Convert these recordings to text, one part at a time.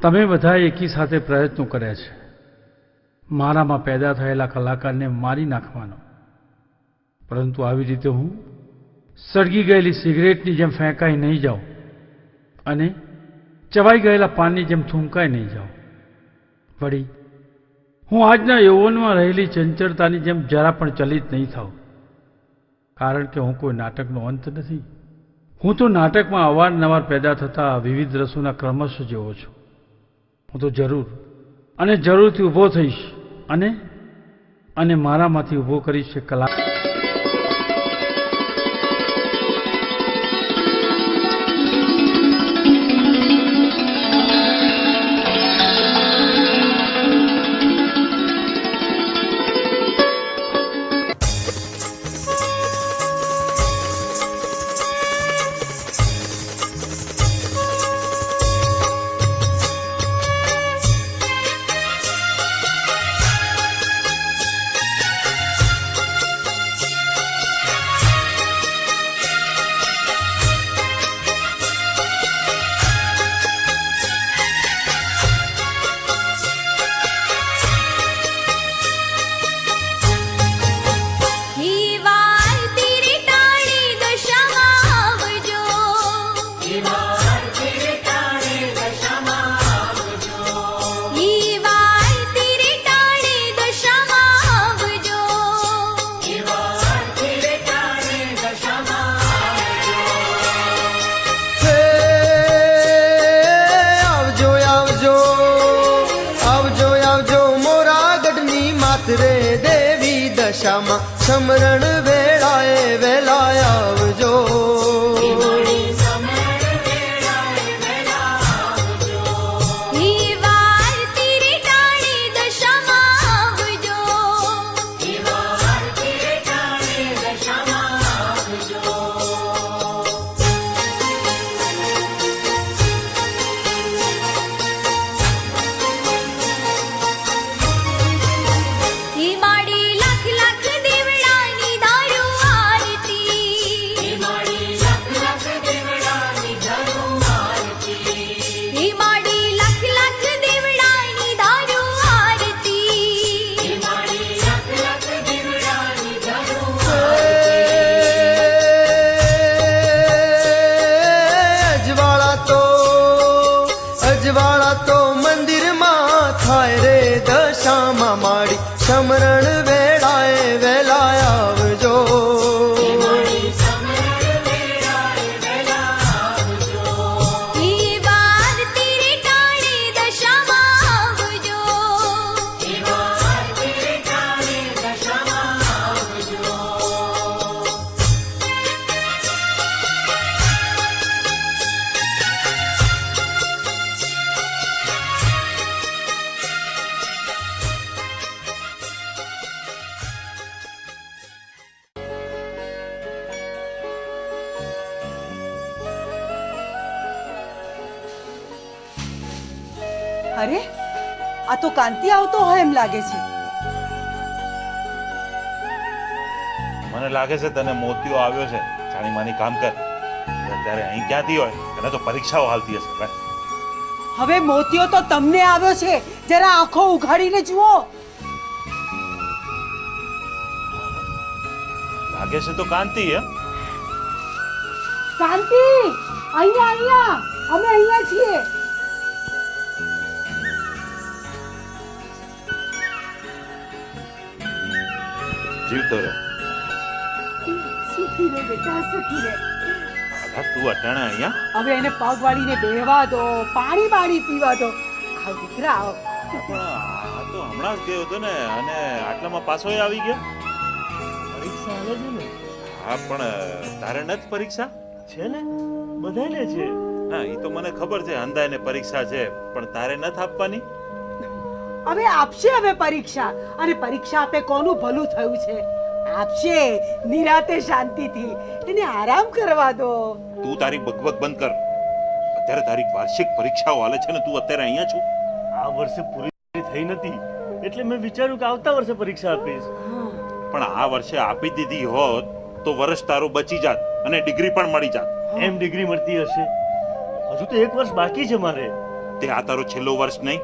તમે બધા એકી સાથે પ્રયત્નો કર્યા છે મારામાં પેદા થયેલા કલાકારને મારી નાખવાનો, પરંતુ આવી રીતે હું સળગી ગયેલી સિગરેટની જેમ ફેંકાઈ નહીં જાઉં અને ચવાઈ ગયેલા પાનની જેમ થૂંકાઈ નહીં જાઉં. વળી હું આજના યૌવનમાં રહેલી ચંચળતાની જેમ જરા પણ ચલિત નહીં થાઉં, કારણ કે હું કોઈ નાટકનો અંત નથી. હું તો નાટકમાં અવારનવાર પેદા થતા વિવિધ રસોના ક્રમશ જેવો છું. હું તો જરૂર અને જરૂરથી ઊભો થઈશ અને મારામાંથી ઊભો કરીશ કલા. સમરણ વેળાએ વેલા આવજો. સમરણ વેળાએ વેલા આવજો. અરે આ તો કાંતિ આવતો હોય એમ લાગે છે. મને લાગે છે તને મોતિયો આવ્યો છે. જાણી માની કામ કર. અત્યારે અહીં ક્યાંથી હોય? તને તો પરીક્ષાઓ હાલતી હશે ભાઈ. હવે મોતિયો તો તમને આવ્યો છે, જરા આંખો ઉઘાડીને જુઓ. લાગે છે તો કાંતિ. હે કાંતિ, અહીંયા અમે અહીંયા છીએ. જીવતો રહે. સુખી રે બેટા, સુખી રે. તું અટાણે અહીંયા? હવે એને પગ વાળીને બેહવા દો, પાણી પાણી પીવા દો. આવ દીકરા આવ. પણ આ તો હમણાં જ ગયો હતો ને, અને આટલામાં પાછો આવી ગયો. પરીક્ષા આવે છે ને? હા, પણ તારે નથી પરીક્ષા? છે ને, બધાને છે. ના, એ તો મને ખબર છે, અંધાઈને પરીક્ષા છે, પણ તારે નથી આપવાની. હવે આપશે હવે પરીક્ષા, અને પરીક્ષા આપે કોનું ભલું થયું છે. આપશે નિરાતે શાંતિથી, એને આરામ કરવા દો. તું તારી બકબક બંધ કર. અત્યારે તારી વાર્ષિક પરીક્ષાઓ હાલે છે ને તું અત્યારે અહીંયા છું. આ વર્ષે પૂરી થઈ નથી, એટલે મેં વિચાર્યું કે આવતા વર્ષે પરીક્ષા આપીશ. પણ આ વર્ષે આપી દીધી હોત તો વર્ષ તારું બચી જાત અને ડિગ્રી પણ મળી જાત. એમ ડિગ્રી મળતી હશે? હજુ તો 1 વર્ષ બાકી છે મારે. તે આ તારો છેલ્લો વર્ષ નહીં?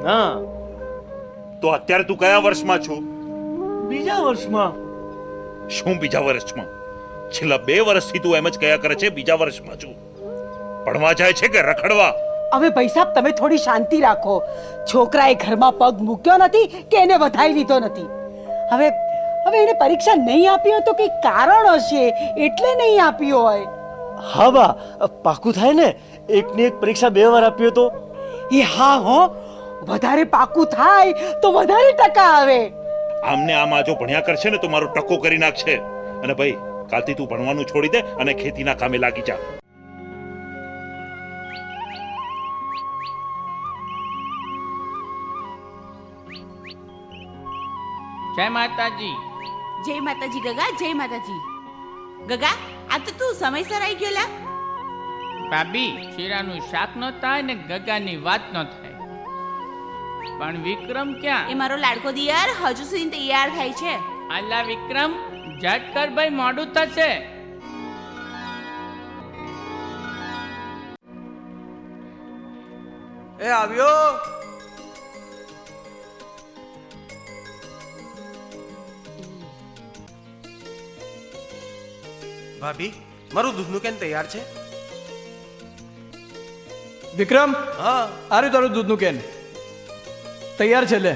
ના, તો અત્યારે તું કયા વર્ષમાં છું? બીજા વર્ષમાં. શું બીજા વર્ષમાં? છેલ્લા 2 વર્ષથી તું એમ જ કયા કરે છે બીજા વર્ષમાં છું. ભણવા જાય છે કે રખડવા? હવે ભાઈ સાહેબ તમે થોડી શાંતિ રાખો. છોકરાએ ઘરમાં પગ મૂક્યો નથી કે એને વધાઈ લીધો નથી. હવે હવે એને પરીક્ષા નહીં આપી હોય તો કઈ કારણ હશે એટલે નહીં આપી હોય. હા બા, પાકું થાય ને. એકની એક પરીક્ષા 2 વાર આપ્યો તો. એ હા હો, વધારે પાકું થાય તો વધારે ટકા આવે. આમને આમ આ જો ભણ્યા કરશે ને તો મારો ટકો કરી નાખશે. અને ભાઈ કાલથી તું ભણવાનું છોડી દે અને ખેતીના કામે લાગી જા. જય માતાજી. જય માતાજી ગગા, જય માતાજી. ગગા, આ તો તું સમયસર આવી ગયો લા. ભાભી, શીરાનું શાક ન થાય ને ગગાની વાત ન થાય. પણ વિક્રમ ક્યાં? એ મારો લાડકો દિયર હજુ સુધી તૈયાર થાય છે. આલા વિક્રમ, ઝટ કર ભાઈ, મોડું થશે. એ આવ્યો. ભાભી, મારું દૂધનું કેન તૈયાર છે? વિક્રમ, હા આ રહ્યું તારું દૂધનું કેન તૈયાર છે. લે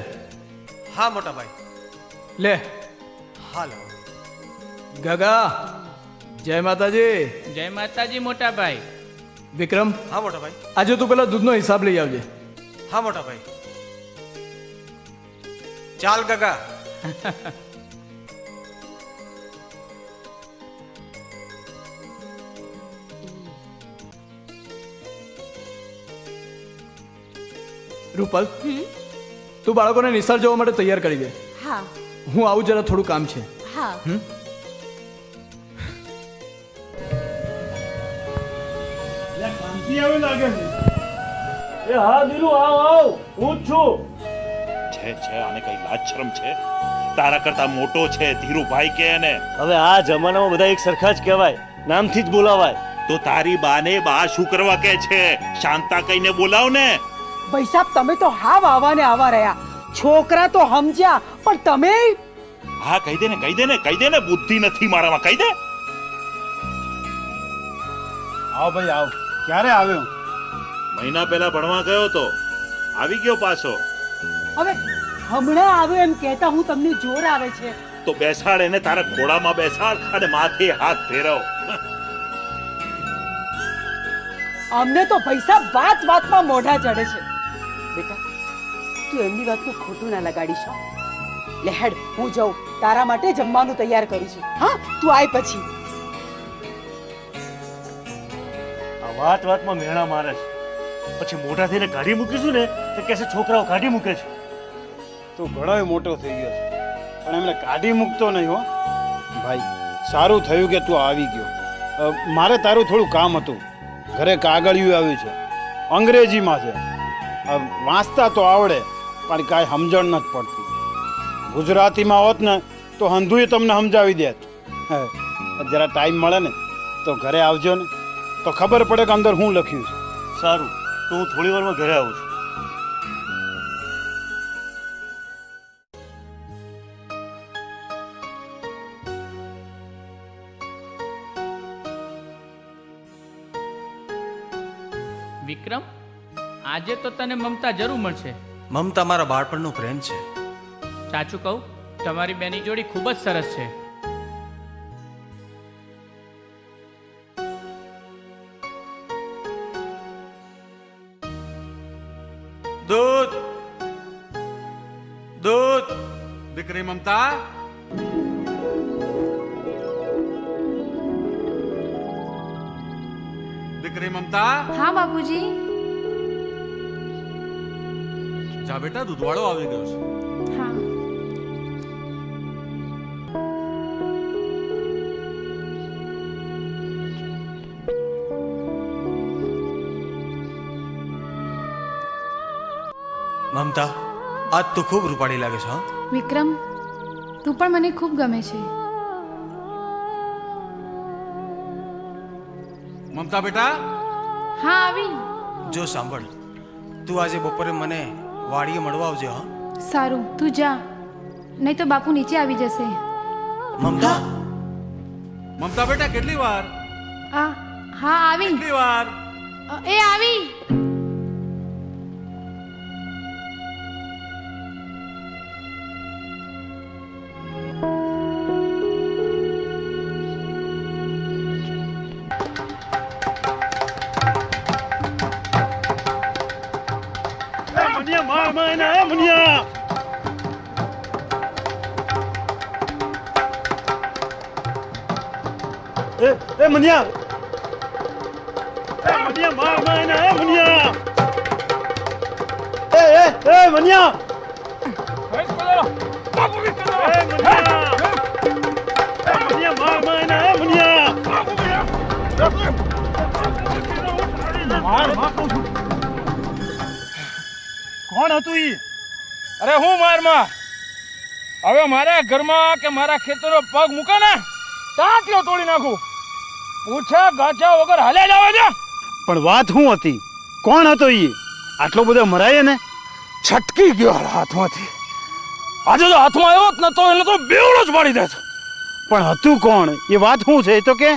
હા મોટા ભાઈ. લે. હાલો. ગગા, જય માતાજી. જય માતાજી મોટા ભાઈ. વિક્રમ, હા મોટા ભાઈ. આજે તું પેલા દૂધનો હિસાબ લઈ આવજે. હા મોટા ભાઈ. ચાલ ગગા. રૂપલ, તું બાળકોને નિશાળ જવા માટે તૈયાર કરી દે. હા હું આવું, જરા થોડું કામ છે. હા. કાંતિ આવે લાગે છે. એ હા દીલુ, આવ આવ, હું જ છું. છે આને કઈ લાજ શરમ છે? તારા કરતા મોટો છે ધીરુભાઈ કે એને. હવે આ જમાનામાં બધા એક સરખા જ કહેવાય, નામથી જ બોલાવાય. તો તારી બાને બા શું કરવા કે છે? શાંતા કહીને બોલાવ ને. ભાઈ સાહેબ તમે તો હાવ આવા ને આવા રહ્યા. છોકરા તો સમજ્યા પણ તમે. હા કહી દે ને, કહી દે ને, કહી દે ને. બુદ્ધિ નથી મારામાં, કહી દે. આવ ભાઈ આવ. ક્યારે આવ્યો? મહિના પહેલા ભણવા ગયો તો, આવી ગયો પાછો. હવે હમણાં આવ્યો એમ કહેતા હું તમને જોર આવે છે. તો બેસાડ એને, તારા ઘોડામાં બેસાડ અને માથે હાથ ફેરવ. અમને તો ભાઈ સાહેબ વાત વાતમાં મોઢા ચડે છે. બેટા તું એમની વાતનું ખોટું ના લગાડીશ. લે હેડ, હું જાઉં, તારા માટે જમવાનું તૈયાર કરું છું. હા તું આય પછી. આ વાત વાતમાં મેણા મારે છે, પછી મોટા થઈને કાઢી મૂકીશું ને તો કહેશે છોકરાઓ કાઢી મૂકે છે. તું ઘણોય મોટો થઈ ગયો છે પણ એમને કાઢી મૂકતો નહીં હો. ભાઈ સારું થયું કે તું આવી ગયો. મારે તારું થોડું કામ હતું. ઘરે કાગળિયું આવ્યું છે, અંગ્રેજીમાં છે. વાંચતા તો આવડે પણ કાંઈ સમજણ નથી પડતી. ગુજરાતીમાં હોત ને તો હંધુએ તમને સમજાવી દેત. જરા ટાઈમ મળે ને તો ઘરે આવજો ને, તો ખબર પડે કે અંદર શું લખ્યું છે. સારું, તો હું થોડી વારમાં ઘરે આવું છું. વિક્રમ, આજે તો તને મમતા જરૂર મળશે. મમતા મારા બાળપણનો પ્રેમ છે. સાચું કહું, તમારી બેની જોડી ખૂબ જ સરસ છે. દૂધ દૂધ. દીકરી મમતા, દીકરી મમતા. હા બાપુજી. જા બેટા, દૂધવાળો આવી ગયો છે. હા. મમતા, આજ તો ખૂબ રૂપાળી લાગે છે. હા વિક્રમ, તું પણ મને ખૂબ ગમે છે. મમતા બેટા. હા આવી. જો સાંભળ, તું આજે બપોરે મને વાડીએ મળવા આવજે હા. સારું તું જા, નહીં તો બાપુ નીચે આવી જશે. મમતા, મમતા બેટા કેટલી વાર હા આવી. કેટલી વાર એ આવી. મુનિયા માર માયના મુનિયા એ મુનિયા મુનિયા માર માયના મુનિયા એ મુનિયા મુનિયા માર માયના મુનિયા માર કહું છું. કોણ હતું ઈ? અરે હું મારમાં હવે મારા ઘરમાં કે મારા ખેતરો પગ મૂકે ને ટાંટિયો તોડી નાખું. પૂછા ગાછા વગર હાલે જ આવે છે. પણ વાત શું હતી? કોણ હતો ઈ? આટલો બધો મરાય ને? છટકી ગયો હાથમાંથી. આજે જો હાથમાં આવ્યો જ નતો એટલે તો બેવડો જ પાડી દેત. પણ હતું કોણ? એ વાત શું છે? એ તો કે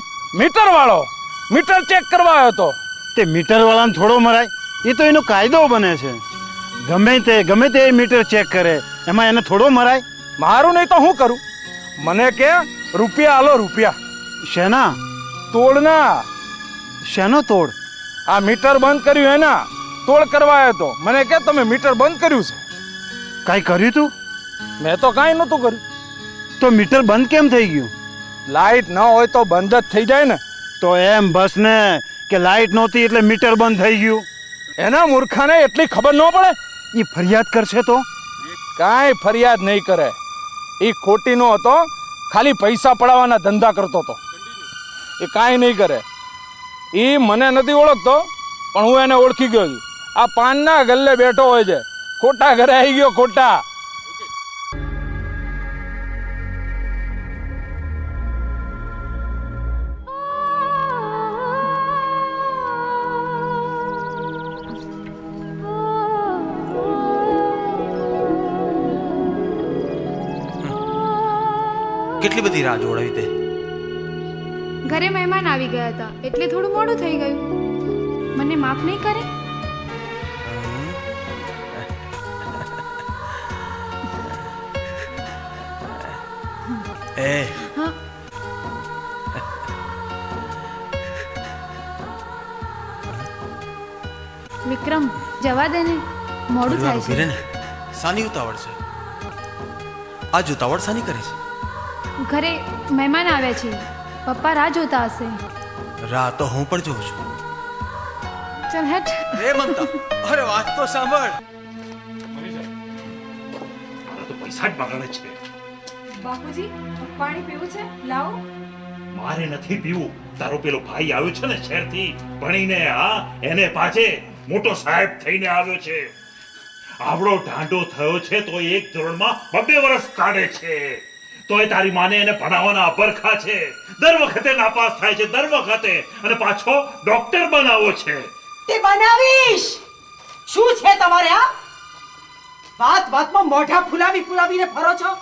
મીટર વાળો મીટર ચેક કરવા આવ્યો હતો. તે મીટર વાળાને થોડો મરાય? એ તો એનો કાયદો બને છે. ગમે તે મીટર ચેક કરે એમાં એને થોડો મરાય? મારું નહીં તો હું કરું? મને કે રૂપિયા આલો રૂપિયા. શેના તોડના. શેનો તોડ? આ મીટર બંધ કર્યું એના તોડ કરવા આવ્યો હતો. મને કે તમે મીટર બંધ કર્યું છે. કાંઈ કર્યું તું? મેં તો કાંઈ નહોતું કર્યું. તો મીટર બંધ કેમ થઈ ગયું? લાઈટ ન હોય તો બંધ જ થઈ જાય ને. તો એમ બસ ને કે લાઈટ નહોતી એટલે મીટર બંધ થઈ ગયું. એના મૂર્ખાને એટલી ખબર ન પડે? એ ફરિયાદ કરશે તો? કાંઈ ફરિયાદ નહીં કરે. એ ખોટીનો હતો, ખાલી પૈસા પડાવવાના ધંધા કરતો હતો. એ કાંઈ નહીં કરે. એ મને નથી ઓળખતો પણ હું એને ઓળખી ગયો છું. આ પાનના ગલ્લે બેઠો હોય છે. ખોટા ઘરે આવી ગયો ખોટા. કેટલી બધી રાહ જોડાવી તે. ઘરે મહેમાન આવી ગયા હતા એટલે થોડું મોડું થઈ ગયું. મને માફ નહીં કરે? એ હા. વિક્રમ જવા દે ને, મોડું થાય છે. ને સાની ઉતાવળ છે? આ ઉતાવળ સાની કરે છે? ઘરે મહેમાન આવ્યા છે. પપ્પા રાહ જોતા હશે. રાહ તો હું પણ જોઉં છું. ચલ હેઠ. એ મમતા, અરે વાત તો સાંભળ. તો પૈસા જ બગાડે છે. બાપુજી પાણી પીવું છે? લાવો. મારે નથી પીવું. તારો પેલો ભાઈ આવ્યો છે ને શહેરથી ભણીને, હા, એને પાછે મોટો સાહેબ થઈને આવ્યો છે. આવડો ઢાંડો થયો છે તો એક ધોરણમાં 2 વર્ષ કાઢે છે. તોય તારી માને એને ભણાવવાના અબરખા છે. દર વખતે નાપાસ થાય છે, દર વખતે. અને પાછો ડોક્ટર બનાવો છે. તે બનાવીશ. શું છે તમારે? આ વાતમાં મોઢા ફુલાવીને ફરો છો?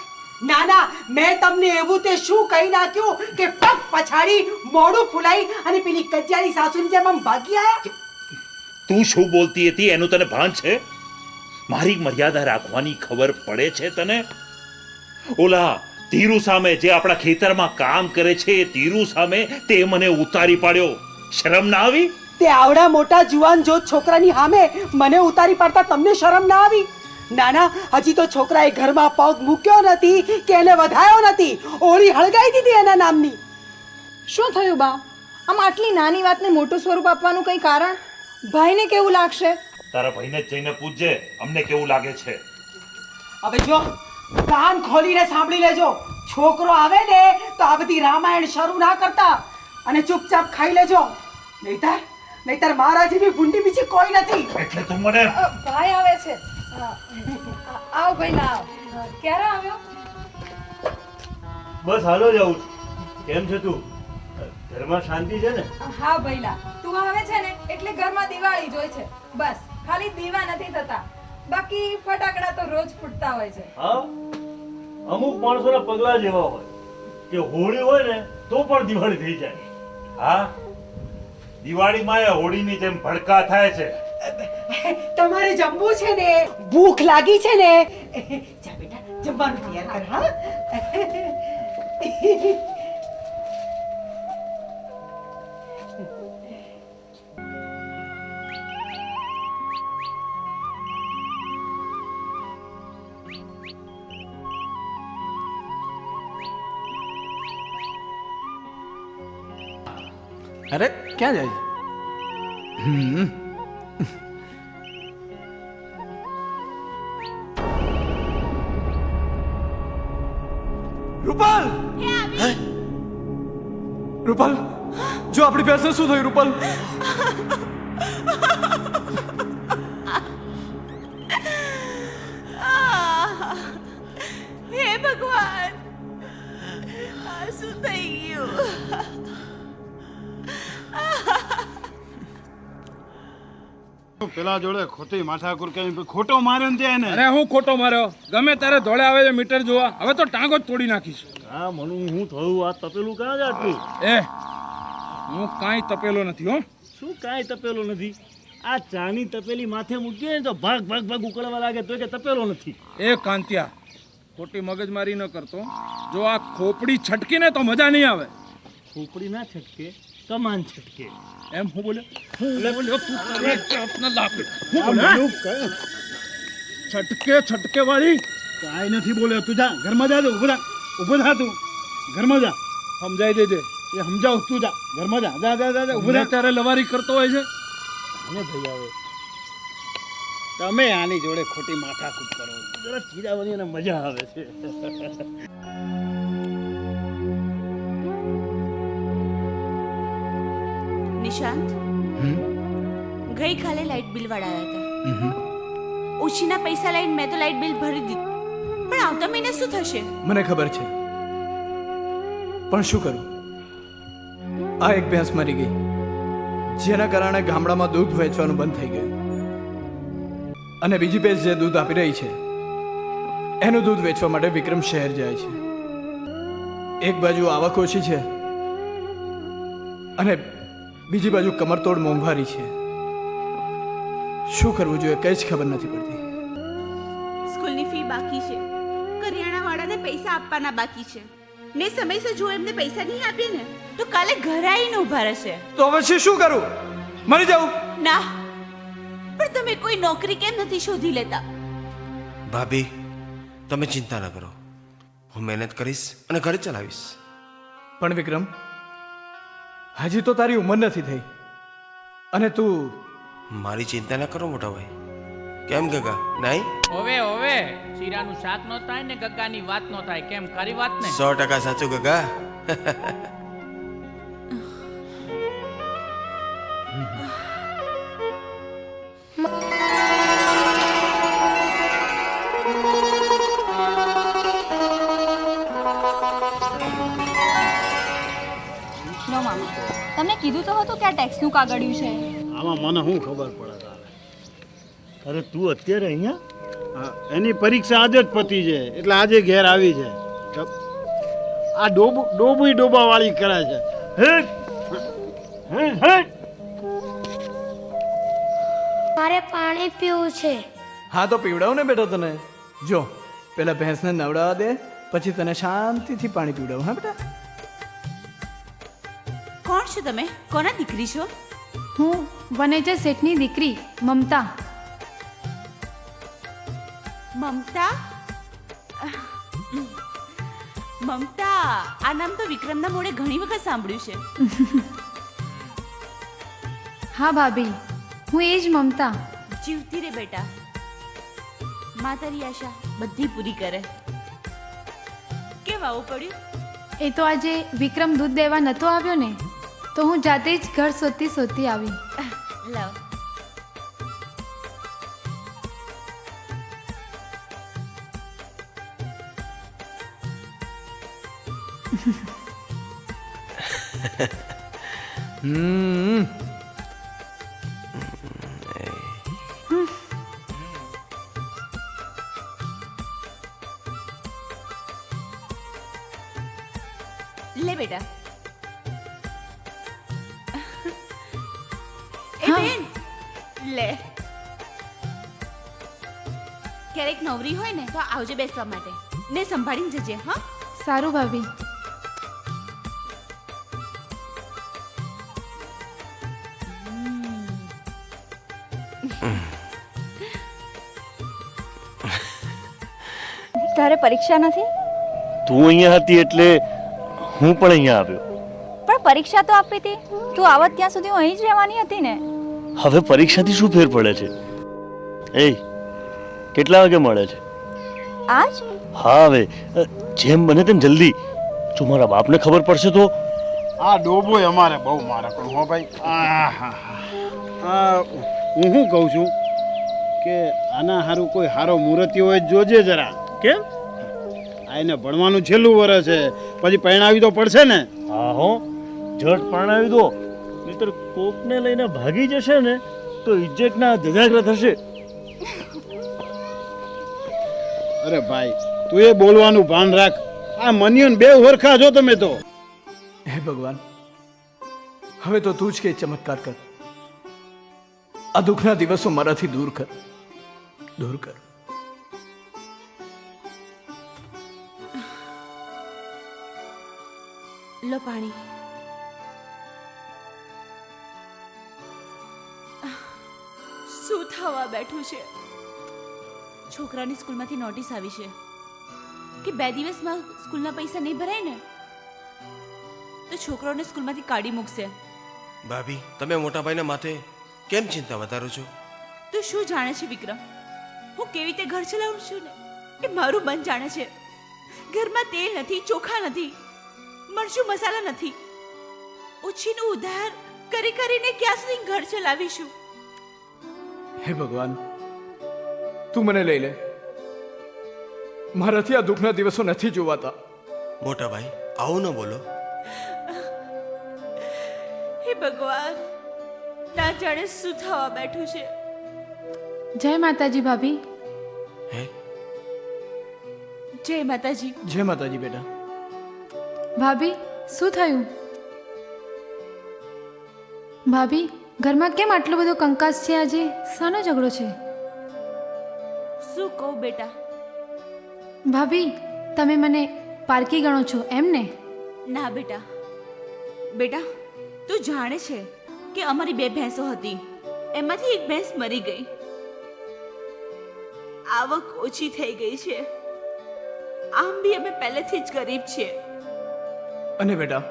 ના ના, મેં તમને એવું તે શું કહી નાખ્યું કે પગ પછાડી મોઢું ફુલાઈ અને પેલી કજિયાની સાસુની જેમ આમ ભાગી આયા? તું શું બોલતી હતી એનું તને ભાન છે? મારી મર્યાદા રાખવાની ખબર પડે છે તને? ઓલા ધીરુ સામે જે આપણા ખેતરમાં કામ કરે છે એ ધીરુ સામે તે મને ઉતારી પાડ્યો. શરમ ના આવી? તે આવડા મોટા જુવાન જો છોકરાની સામે મને ઉતારી પાડતા તમને શરમ ના આવી? નાના, હજી તો છોકરાએ ઘરમાં પગ મૂક્યો નથી કે એને વધાયો નથી. ઓળી હળગાઈ દીધી એના નામની. શું થયું બા? આમ આટલી નાની વાતને મોટું સ્વરૂપ આપવાનું કઈ કારણ? ભાઈને કેવું લાગશે? તારા ભાઈને જ જઈને પૂછજે અમને કેવું લાગે છે. હવે જો કાન ખોલીને સાંભળી લેજો. છોકરો આવે ને તો આ બધી રામાયણ શરૂ ના કરતા અને ચૂપચાપ ખાઈ લેજો. નહીતર મારા જેવી ભૂંડી બીજી કોઈ નથી. એટલે તું મને ભાઈ આવે છે. આવ ભાઈ ના આવ. ક્યારે આવ્યો? બસ હાલો જાઉં છું. કેમ છે તું? ઘરમાં શાંતિ છે ને? હા ભઈલા, તું આવે છે ને એટલે ઘરમાં દિવાળી જોઈ છે. બસ ખાલી દીવા નથી થતા, બાકી ફટાકડા તો રોજ ફૂટતા હોય છે. હા, અમુક માણસોના પગલા જ એવા હોય કે હોળી હોય ને તો પણ દિવાળી થઈ જાય. હા, દિવાળીમાં એ હોળીની જેમ ભડકા થાય છે. તમારે જમવું છે ને, ભૂખ લાગી છે ને, જા બેટા જમવાનું તૈયાર કર. હા અરે ક્યાં જાય છે? રૂપલ, રૂપલ, જો આપણી ભેંસને શું થયું રૂપલ? હે ભગવાન, આ શું થઈ ગયું? પેલા જોડે ખોટી માથાકૂર કરી ખોટો માર્યો ને ત્યાં એને. અરે હું ખોટો માર્યો? ગમે ત્યારે ધોળે આવે છે મીટર જોવા, હવે તો ટાંગો જ તોડી નાખીશ. હા, મનુ હું થયું? આ તપેલું ક્યાં છે આટલું? એ હું કાંઈ તપેલો નથી હો. શું કાંઈ તપેલો નથી? આ ચાની તપેલી માથે મૂકીએ ને તો ભાગ ભાગ ભાગ ઉકળવા લાગે તો કે તપેલો નથી. એ કાંતિયા, ખોટી મગજમારી ન કરતો. જો આ ખોપડી છટકી ને તો મજા નહીં આવે. ખોપડી ના છટકે, કમાન છટકે. એમ હું બોલ્યો? હું બોલ્યો તું તારે જાતને લાગે. હું આ બોલ્યો? મનુ કયો? છટકે છટકે વાળી કાંઈ નથી બોલ્યો. તું જા ઘરમાં જા, ઊભો થા, ઊભો થા, તું ઘરમાં જા. સમજાઈ દેજે. એ સમજાવ, તું જા ઘરમાં જા, જા જા જા, ઊભો થા. ત્યારે લવારી કરતો હોય છે. અને ભાઈ આવે તમે આની જોડે ખોટી માથાકૂટ કરો. જરા ચીરાવાની એને મજા આવે છે. નિશાંત, ગઈકાલે લાઇટ બિલ વાળા આવ્યા હતા. ઓછીના પૈસા લઈને મેં તો લાઇટ બિલ ભરી દીધું, પણ આવતા મહિને શું થશે? મને ખબર છે, પણ શું કરું? આ એક ભેંસ મરી ગઈ, જેના કારણે ગામડામાં દૂધ વેચવાનું બંધ થઈ ગયું. અને બીજી ભેંસ જે દૂધ આપી રહી છે, એનું દૂધ વેચવા માટે વિક્રમ શહેર જાય છે. એક બાજુ આવક ઓછી છે અને બીજી બાજુ કમરતોડ મોંઘવારી છે. શું કરવું જોઈએ કઈ જ ખબર નથી પડતી. સ્કૂલની ફી બાકી છે, કરિયાણા વાળાને પૈસા આપવાના બાકી છે, ને સમયસર જો એમને પૈસા નહીં આપીએ ને તો કાલે ઘરે આવીને ઊભા રહેશે. તો હવે શું કરું? મરી જાઉં? ના, પણ તમે કોઈ નોકરી કેમ નથી શોધી લેતા? ભાભી, તમે ચિંતા ન કરો, હું મહેનત કરીશ અને ઘર ચલાવીશ. પણ વિક્રમ, હજી તો તારી ઉંમર નથી થઈ અને તું... મારી ચિંતા ન કરો મોટા ભાઈ. કેમ ગગા? નહીં? ઓવે ઓવે, શીરાનું શાક નો થાય ને ગગ્ગાની વાત નો થાય. કેમ, ખરી વાત ને? 100% સાચું ગગા. નો મામા, તમને કીધું તો હતું કે આ ટેક્સનું કાગળિયું છે. આમાં મને શું ખબર પડે તારે? અરે તું અત્યારે અહીંયા? હા, એની પરીક્ષા આજે જ પતી છે એટલે આજે ઘેર આવી છે. આ ડોબા વાળી કરે છે. મારે પાણી પીવું છે. હા તો પીવડાવ ને બેટા તને. જો પેલા ભેંસને નવડાવવા દે, પછી તને શાંતિથી પાણી પીવડાવું. હા બેટા. કોણ છો તમે? કોના દીકરી છો? હું વનેજર શેઠની દીકરી મમતા. મમતા? મમતા, આ નામ તો વિક્રમના મોઢે ઘણી વખત સાંભળ્યું છે. હા ભાભી, હું એ જ મમતા. જીવતી રે બેટા, મા તારી આશા બધી પૂરી કરે. કેમ આવું પડ્યું? એ તો આજે વિક્રમ દૂધ દેવા નતો આવ્યો ને, તો હું જાતે જ ઘર શોધતી આવી. લાવ. લે બેટા. એ હા. બેન લે. ક્યારેક નવરી હોય ને તો આવજે બેસવા માટે ને સંભાળીને જજે. હા, સારું ભાભી. તારે પરીક્ષા નથી? તું અહીંયા હતી એટલે હું પણ અહીંયા આવ્યો. પણ પરીક્ષા તો આપી હતી. તું આવત ત્યાં સુધી હું અહીં જ રહેવાની હતી ને. હવે પરીક્ષાથી શું ફેર પડે છે? એ કેટલા વાગે મળે છે? આજ? હા, હવે જેમ બને તેમ જલ્દી. જો મારા બાપને ખબર પડશે તો. આ ડોબોય અમારે બહુ મારે પણ હો ભાઈ. હું શું કહું છું કે આના સારું કોઈ સારો મૂર્તિ હોય જોજે જરા. કેમ? આ એને ભણવાનું છેલ્લું વર્ષ છે, પછી પરણાવી તો પડશે ને. હા હો, જટ પરણાવી દો, નહીતર કોકને લઈને ભાગી જશે ને તો ઇજ્જતના ધજાગરા થશે. અરે ભાઈ તું એ બોલવાનું ભાન રાખ. આ મનિયન બે ઓરખા છો તમે તો. હે ભગવાન, હવે તો તું જ કે ચમત્કાર કર. આ દુઃખના દિવસો મારાથી દૂર કર, દૂર કર. લો પાણી. શું થવા બેઠું છે? છોકરાની સ્કૂલમાંથી નોટિસ આવી છે કે 2 દિવસમાં સ્કૂલના પૈસા નહીં ભરાય ને તો છોકરાઓને સ્કૂલમાંથી કાઢી મૂકશે. ભાભી, તમે મોટા ભાઈના માથે કેમ ચિંતા વધારો છો? તું શું જાણે છે વિક્રમ? હું કેવી રીતે ઘર ચલાવું છું ને એ મારું મન જાણે છે. ઘરમાં તેલ નથી, ચોખા નથી, મરચું મસાલા નથી. ઓછીનું ઉધાર કરી કરીને ક્યાં સુધી ઘર ચલાવીશું? હે ભગવાન, તું મને લઈ લે. મારાથી આ દુઃખના દિવસો નથી જોવાતા. મોટા ભાઈ, આવું ન બોલો. હે ભગવાન, ના જાણે શું થવા બેઠું છે. જય માતાજી ભાભી. હે? જય માતાજી. જય માતાજી બેટા. ભાભી, શું થયું? ભાભી, ઘરમાં કેમ આટલો બધો કંકાસ છે આજે? શાનો ઝઘડો છે? શું કહું બેટા? ભાભી, તમે મને પારકી ગણો છો એમ ને? ના બેટા. બેટા, તું જાણે છે કે અમારી 2 ભેંસો હતી, એમાંથી એક ભેંસ મરી ગઈ. આવક ઓછી થઈ ગઈ છે. આમ બી અમે પહેલેથી જ ગરીબ છીએ. અને બેટા,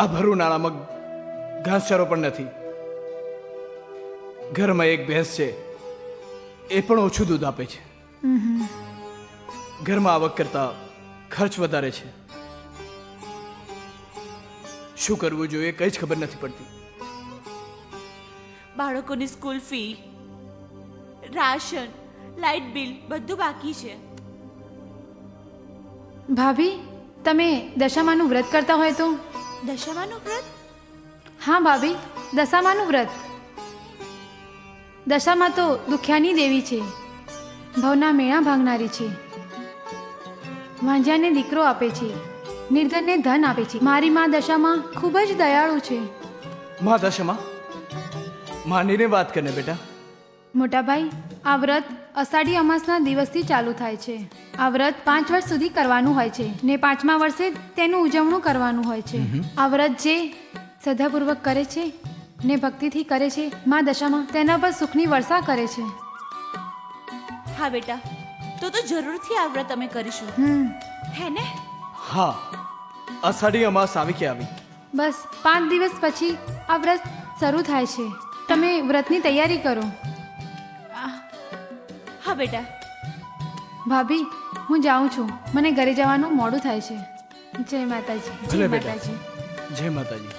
આ ભરું નાળામાં ઘાસચારો પણ નથી. ઘરમાં એક ભેંસ છે, એ પણ ઓછું દૂધ આપે છે. ઘરમાં આવક કરતા ખર્ચ વધારે છે. શું કરવું જોઈએ કઈ જ ખબર નથી પડતી. બાળકોની school fee, ration, light bill બધું બાકી છે. ભાભી, તમે દશામાનું વ્રત કરતા હોય તો? દશામાનું વ્રત? હા ભાભી, દશામાનું વ્રત. દશામાં તો દુખ્યાની દેવી છે, ભવના મેણા ભાંગનારી છે, વાંઝ્યાને દીકરો આપે છે, નિર્ધનને ધન આપે છે. મારી માં દશામાં ખૂબ જ દયાળુ છે. માં દશામાં માનીને વાત કરને બેટા. મોટાભાઈ, આ વ્રત અષાઢી અમાસના દિવસથી ચાલુ થાય છે. આ વ્રત 5 વર્ષ સુધી કરવાનું હોય છે ને 5મા વર્ષે તેનું ઉજવણું કરવાનું હોય છે. આ વ્રત જે શ્રદ્ધાપૂર્વક કરે છે ને ભક્તિથી કરે છે, માં દશામાં તેના પર સુખની વર્ષા કરે છે. હા બેટા, તો જરૂરથી આ વ્રત અમે કરીશું. હે ને? હા, અષાઢી અમાસ આવી કે આવી? બસ 5 દિવસ પછી આ વ્રત શરૂ થાય છે. તમે વ્રતની તૈયારી કરો. હા બેટા. ભાભી, હું જાઉં છું, મને ઘરે જવાનું મોડું થાય છે. જય માતાજી. ભલે બેટા. જય માતાજી.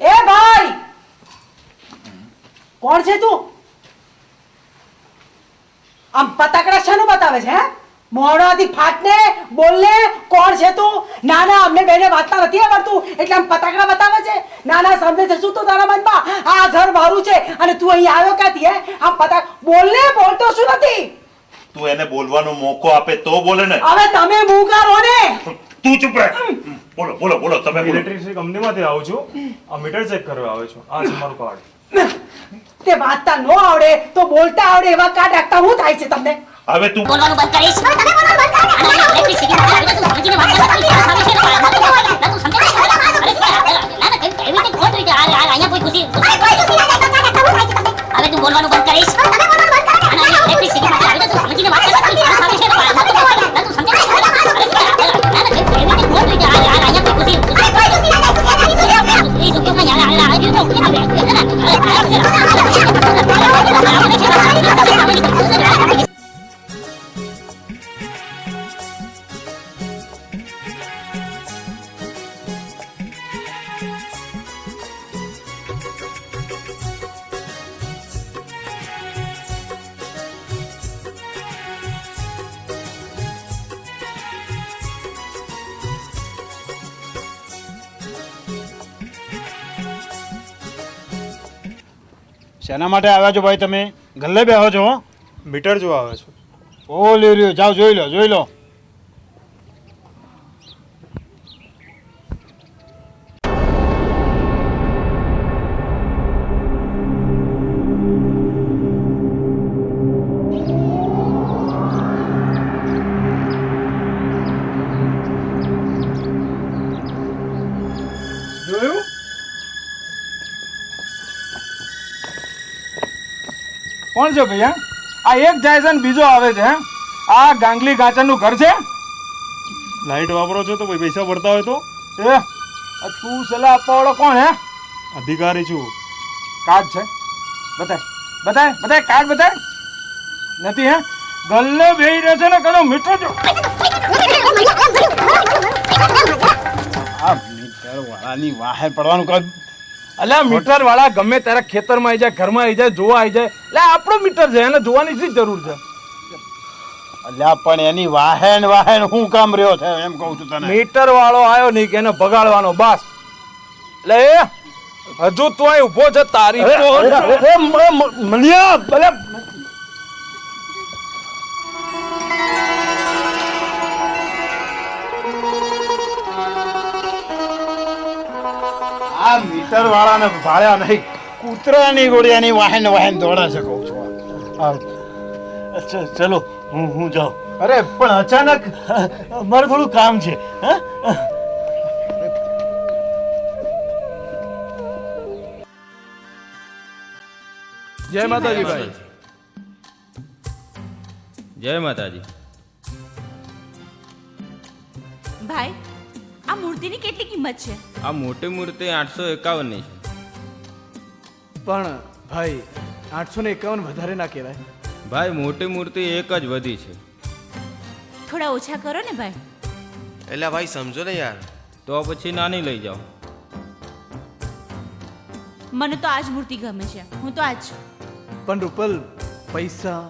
એ ભાઈ, કોણ છે તું? આમ પતાકડા શાનું બતાવે છે? હે, મોઢાથી ફાટને બોલને કોણ છે તું? નાના અમને બેને વાંચતા નથી આવડતું એટલે આમ ફટાકડા બતાવે છે. નાના સમજે છે શું તો તારા મનમાં? આ ઘર મારું છે અને તું અહીં આવ્યો ક્યાંથી? હે આમ બોલને, બોલતો શું નથી? તું એને બોલવાનો મોકો આપે તો બોલે ને. હવે તમે મૂકારો ને. તું ચૂપ રહે. બોલો બોલો બોલો તમે બોલો. ઇલેક્ટ્રિસિટી કંપનીમાંથી આવું છું. આ મીટર ચેક કરવા આવ્યો છું. આ છે મારું કાર્ડ. તે વાંચતા ન આવડે તો બોલતા આવડે એવા કાર્ડ રાખતા હું થાય છે તમને? હવે તું બોલવાનું બંધ કરીશ. તમે બોલવાનું બંધ કરો. અને ઇલેક્ટ્રિસિટી માં આવી તું સમજીને વાત કર. તું સમજે ના કેવી રીતે ખોટ રીતે અહીંયા કોઈ ખુશી હવે તું બોલવાનું બંધ કરીશ. તમે બોલવાનું બંધ કરો. અને ઇલેક્ટ્રિસિટી માં આવી તું સમજીને વાત કર. તું સમજે ના કેવી રીતે ખોટ રીતે અહીંયા કોઈ ખુશી એ તો કેમ શેના માટે આવ્યા છો ભાઈ તમે? ગલ્લે બેહો છો? મીટર જોવા આવે છું. ઓ લ્યો જાઓ જોઈ લો જોઈ લો. જોયું? કોણ છે ભૈયા? આ એક જાય છે ને બીજો આવે છે. આ ગાંગલી ગાચરનું ઘર છે? લાઈટ વાપરો છો તો કોઈ પૈસા ભરતા હોય તો? એ આ તું સલાહ આપવા વાળો કોણ હે? અધિકારી છું. કાર્ડ છે? બતાય બતાય બતાય કાર્ડ બતાય. નથી હે? ગલ્લે બેહી રહે છે ને કદો મીઠો જો. આ મીટર વાળાની વાહે પડવાનું કામ. અલ્યા મીટર વાળા ગમે ત્યારે ખેતરમાં આવી જાય, ઘરમાં આવી જાય, જોવા આવી જાય. એટલે આપણો મીટર છે, એને જોવાની શી જરૂર છે? અલ્યા પણ એની વાહેન વાહેન હું કામ રહ્યો છે એમ કહું છું તને. મીટર વાળો આવ્યો નહીં કે એને બગાડવાનો બસ. એટલે એ હજુ તું અહીં ઊભો છે તારી મલિયા ભલે આ મીટર વાળાને ભાળ્યા નહીં, કૂતરાની ગોળિયાની વાહેન વાહેન દોડા છે કહું છું. ચલો હું જાઉં. અરે પણ અચાનક મારે થોડું કામ છે. હા જય માતાજી ભાઈ. જય માતાજી. ભાઈ આ મૂર્તિની કેટલી કિંમત છે? આ મોટી મૂર્તિ 851 ની છે. પણ ભાઈ 851 વધારે ના કહેવાય. ભાઈ મોટી મૂર્તિ એક જ વધી છે. થોડા ઓછા કરો ને ભાઈ. એટલે ભાઈ સમજો ને યાર. તો પછી નાની લઈ જાઓ. મને તો આજ મૂર્તિ ગમે છે. હું તો આજ. પણ રૂપલ પૈસા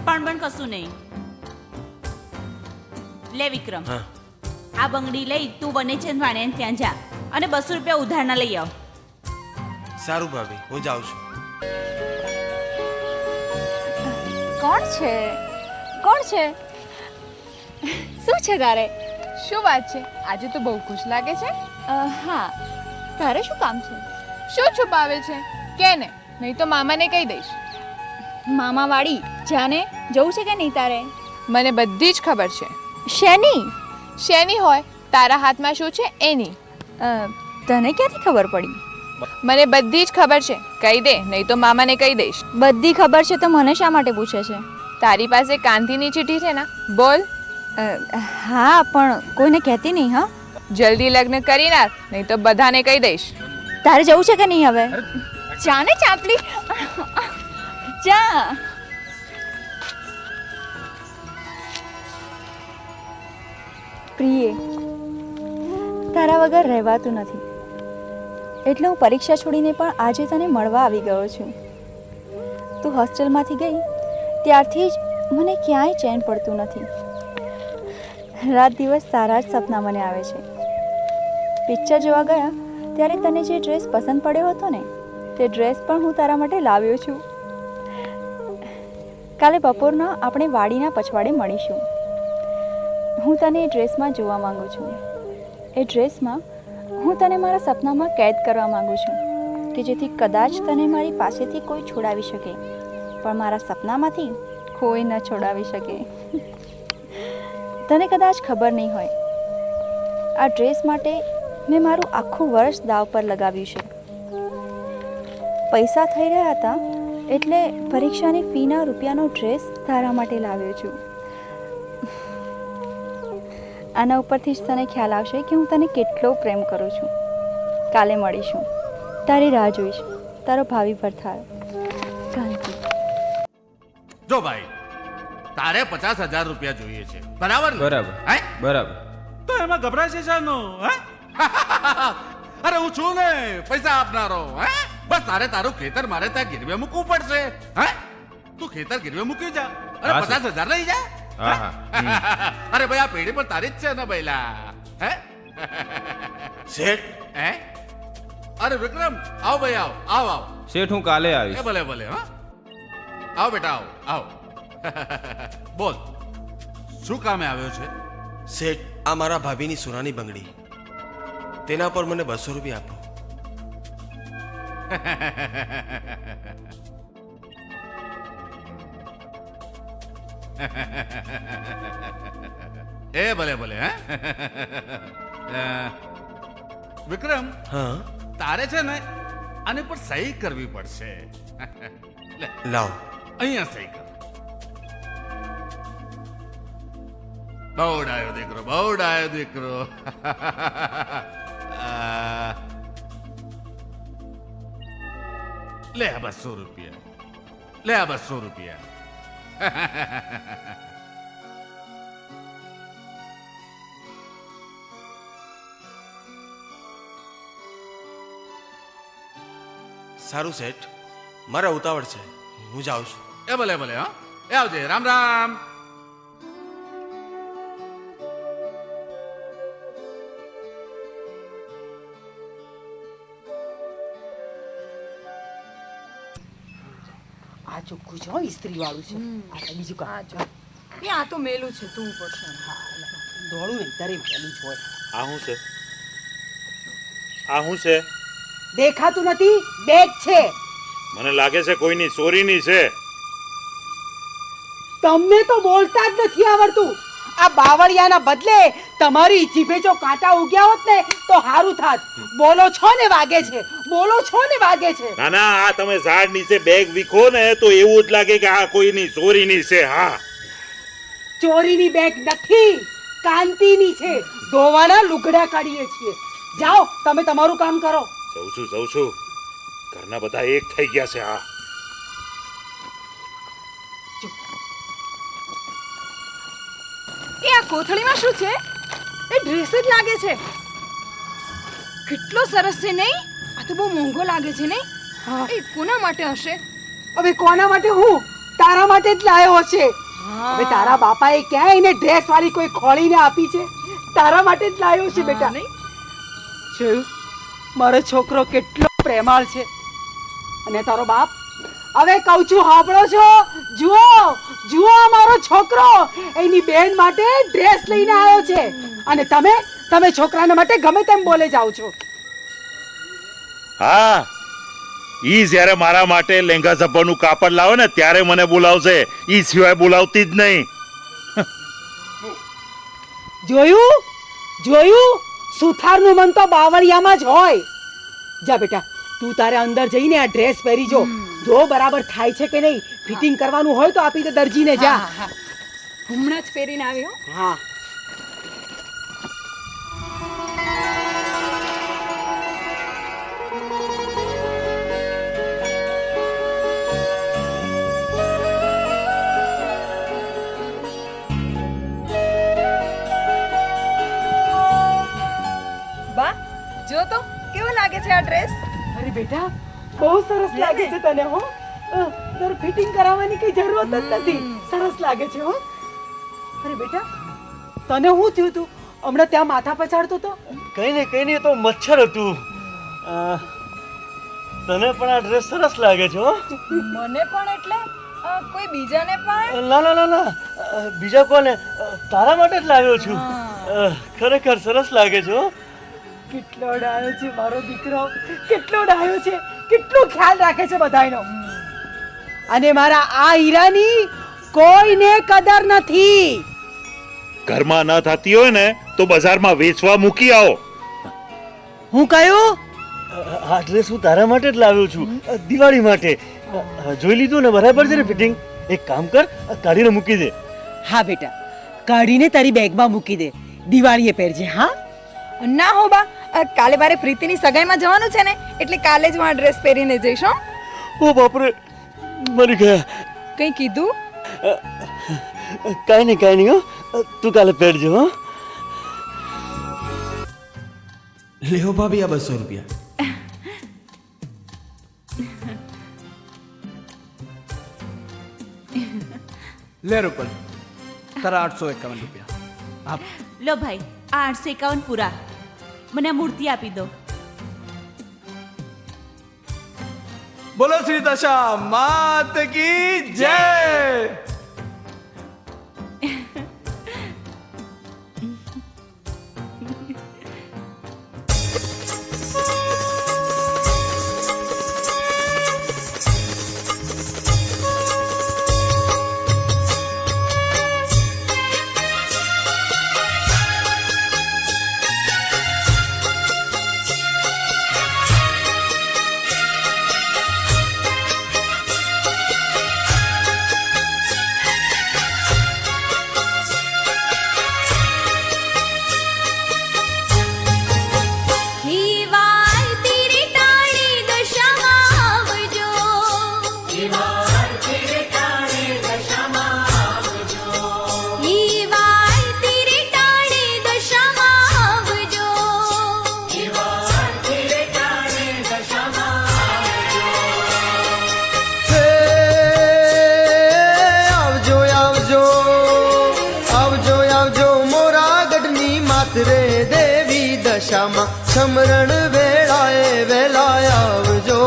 પણ કશું નહીં. લે વિક્રમ, હા આ બંગડી લઈ તું વનેચંદ વાણિયાને ત્યાં જા અને 200 રૂપિયા ઉધારના લઈ આવ. સારું ભાભી, હું જાઉં છું. કોણ છે? કોણ છે? શું છે તારે? શું વાત છે? આજે તો બહુ ખુશ લાગે છે. હા, તારે શું કામ છે? શું છુપાવે છે? કે ને, નહીં તો મામાને કહી દઈશ. મામા વાળી જાને જવું છે કે નહીં તારે? મને બધી જ ખબર છે. શેની? શેની હોય? તારા હાથમાં શું છે એની. તને ક્યાંથી ખબર પડી? મને બધી જ ખબર છે. કહી દે, નહીં તો મામાને કહી દઈશ. બધી ખબર છે તો મને શા માટે પૂછે છે? તારી પાસે કાંતિની ચિઠ્ઠી છે ને? બોલ. હા, પણ કોઈને કહેતી નહીં. હા, જલ્દી લગ્ન કરી નાખ, નહીં તો બધાને કહી દઈશ. તારે જવું છે કે નહીં હવે? જાને ચાપલી જા. પ્રિય, તારા વગર રહેવાતું નથી એટલે હું પરીક્ષા છોડીને પણ આજે તને મળવા આવી ગયો છું. તું હોસ્ટેલમાંથી ગઈ ત્યારથી જ મને ક્યાંય ચેન પડતું નથી. રાત દિવસ સારા જ સપના મને આવે છે. પિક્ચર જોવા ગયા ત્યારે તને જે ડ્રેસ પસંદ પડ્યો હતો ને, તે ડ્રેસ પણ હું તારા માટે લાવ્યો છું. કાલે બપોરના આપણે વાડીના પછવાડે મળીશું. હું તને એ ડ્રેસમાં જોવા માંગુ છું. એ ડ્રેસમાં હું તને મારા સપનામાં કેદ કરવા માંગુ છું, કે જેથી કદાચ તને મારી પાસેથી કોઈ છોડાવી શકે, પણ મારા સપનામાંથી કોઈ ન છોડાવી શકે. તને કદાચ ખબર નહીં હોય, આ ડ્રેસ માટે મેં મારું આખું વર્ષ દાવ પર લગાવ્યું છે. પૈસા થઈ રહ્યા હતા એટલે પરીક્ષાની ફીના રૂપિયાનો ડ્રેસ તારા માટે લાવ્યો છું. આના ઉપરથી જ તને ખ્યાલ આવશે કે હું તને કેટલો પ્રેમ કરું છું. કાલે મળીશું. તારી રાહ જોઈશ. તારો ભાવિ ભરથાર. શાંતિ. જો ભાઈ, તારે 50,000 રૂપિયા જોઈએ છે, બરાબર ને? બરાબર. હે? બરાબર. તો એમાં ગભરાય છે શાનું? હે? અરે હું છું ને પૈસા આપનારો. હે? બસ તારે તારું ખેતર મારે ત્યાં ગીરવે મૂકવું પડશે. હે? તું ખેતર ગીરવે મૂકી જા અને હા, 50,000 લઈ જા. હા હા. અરે ભાઈ, આ પેઢી પણ તારી જ છે ને ભઈલા? હે? શેઠ, હે? અરે વિક્રમ, આવ ભાઈ, આવ આવ આવ. શેઠ, હું કાલે આવીશ. એ ભલે ભલે. હા, આવ બેટા, આવ આવ. બોલ, શું કામે આવ્યો છે? શેઠ, આ મારા ભાભીની સોનાની બંગડી, તેના પર મને 200 રૂપિયા આપો. એ ભલે ભલે. હે વિક્રમ, હા, તારે છે ને આને પર સહી કરવી પડશે. લે, લાવ. અહીંયા સહી કર. બહુ ડાયો દીકરો, બહુ ડાયો દીકરો. લે આ 200 રૂપિયા, લે આ 200 રૂપિયા. સારું શેઠ, મારે ઉતાવળ છે, હું જાઉં છું. એ ભલે ભલે. હા, એ આવજે. રામ રામ. આ ચોખ્ખું છે, ઇસ્ત્રી વાળું છે. આ તો બીજું કાં આ તો મેલું છે, તું પડશે. ધોળું નહીં, તારે મેલું જ હોય. આ શું છે? આ શું છે? દેખાતું નથી, બેગ છે. મને લાગે છે કોઈની ચોરીની છે. તમને તો બોલતા જ નથી આવડતું. આ બાવળિયાના બદલે તમારી જીભે જો કાંટા ઉગ્યા હોત ને તો હારું થાત. બોલો છો ને વાગે છે, બોલો છો ને વાગે છે. ના ના, આ તમે ઝાડ નીચે બેગ વીખો ને તો એવું જ લાગે કે આ કોઈની ચોરીની છે. હા, ચોરીની બેગ નથી, કાંતિની છે. ધોવાના લુગડા કાઢીએ છીએ. જાઓ, તમે તમારું કામ કરો. જઉં છું. ઘરના બધા એક થઈ ગયા છે. હા, એ આ કોથળીમાં શું છે? એ ડ્રેસ જ લાગે છે. કેટલો સરસ છે નહીં? આ તો બહુ મોંઘો લાગે છે નહીં? એ કોના માટે હશે? હવે કોના માટે? હું તારા માટે જ લાવ્યો હશે. હવે તારા બાપાએ ક્યાં એને ડ્રેસ વાળી કોઈ ખોળીને આપી છે? તારા માટે જ લાવ્યો છે બેટા. જોયું, મારો છોકરો કેટલો પ્રેમાળ છે. અને તારો બાપ, હવે કહું છું, સાંભળો છો? જુઓ મારો છોકરો એની બેન માટે ડ્રેસ લઈને આવ્યો છે અને તમે છોકરાને માટે ગમે તેમ બોલે જાઓ છો. હા, ઈ જ્યારે મારા માટે લેંગા ઝબ્બાનું કાપડ લાવે ને ત્યારે મને બોલાવશે. ઈ સિવાય બોલાવતી જ નહીં. જોયું, સુથારનું મન તો બાવળિયામાં જ હોય. જા બેટા, તું તારે અંદર જઈને આ ડ્રેસ પહેરી જો બરાબર થાય છે કે નહીં. ફિટિંગ કરવાનું હોય તો આપી દે દરજીને. જા. હમણાં જ પહેરીને આવ્યો. હા. બા, જો તો કેવો લાગે છે આ ડ્રેસ? અરે બેટા, બહુ સરસ લાગે છે તને. હો, તારે ફિટિંગ કરાવવાની કઈ જરૂરત જ નથી. સરસ લાગે છે હો. અરે બેટા, તને શું થયું તું હમણાં ત્યાં માથા પછાડતો તો? કઈ નહીં, એ તો મચ્છર હતું. તને પણ આ ડ્રેસ સરસ લાગે છે હો. મને પણ એટલે કોઈ બીજાને પણ? ના, બીજા કોને? તારા માટે જ લાવ્યો છું. ખરેખર સરસ લાગે છે હો. કેટલો ડાયો છે મારો દીકરો, કેટલો ડાયો છે, કેટલો ખ્યાલ રાખે છે બધાયનો. અને મારા આ હીરાની કોઈને કદર નથી. ઘરમાં ન થતી હોય ને તો બજારમાં વેચવા મૂકી આવો. હું કહ્યું? આ ડ્રેસ હું તારા માટે જ લાવ્યો છું, દિવાળી માટે. જોઈ લીધું ને? બરાબર છે ને ફિટિંગ? એક કામ કર, કાઢીને મૂકી દે. હા બેટા, કાઢીને તારી બેગમાં મૂકી દે, દિવાળીએ પહેરજે. હા ના હો બા, કાલે મારે પ્રીતિની સગાઈમાં જવાનું છે ને, એટલે કાલે જ હું આ ડ્રેસ પહેરીને જઈશ. હો. ઓ બાપરે, મરી ગયા. કંઈ કીધું? કાંઈ નહીં હો, તું કાલે પહેરજો. હો. લેહો ભાભી આ 200 રૂપિયા. લે રૂપલ, તારા 851 રૂપિયા. આપ. લો ભાઈ, આ 851 પૂરા. મને આ મૂર્તિ આપી દો. બોલો શ્રી દશા માત કી જય. સમરણ વેળાએ વેલા આવજો.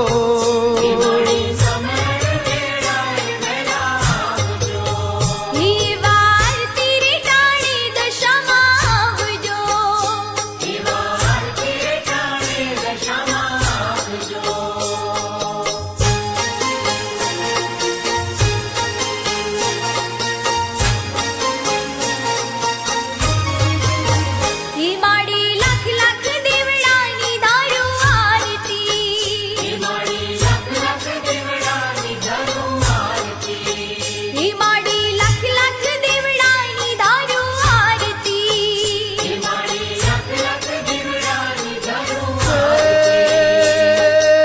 સમરણ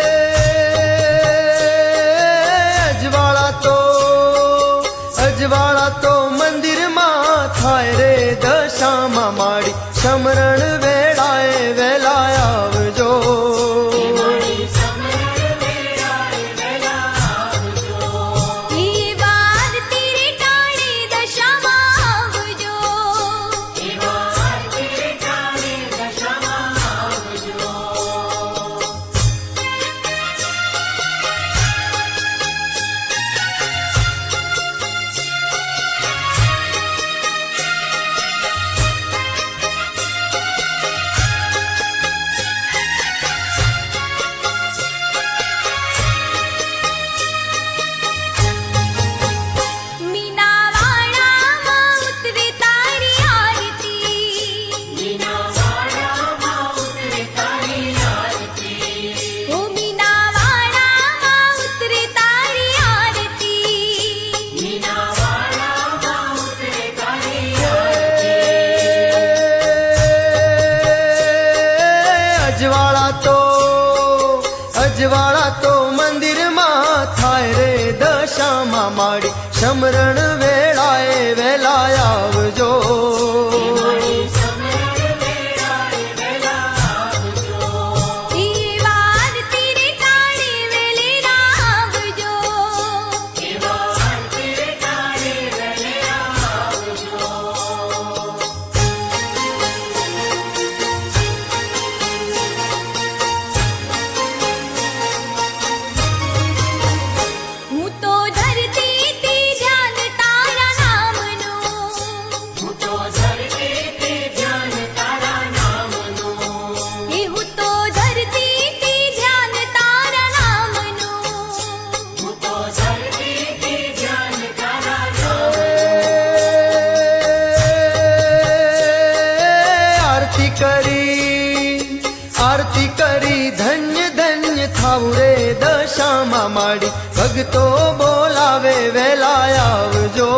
વેળાએ વેલા આવજો. અજવાળા તો મંદિરમાં થાય રે દશામાં માડી. સમરણ વેળાએ વેલા આવજો. થાવું રે દશામાં માડી ભગતો બોલાવે વેલા આવજો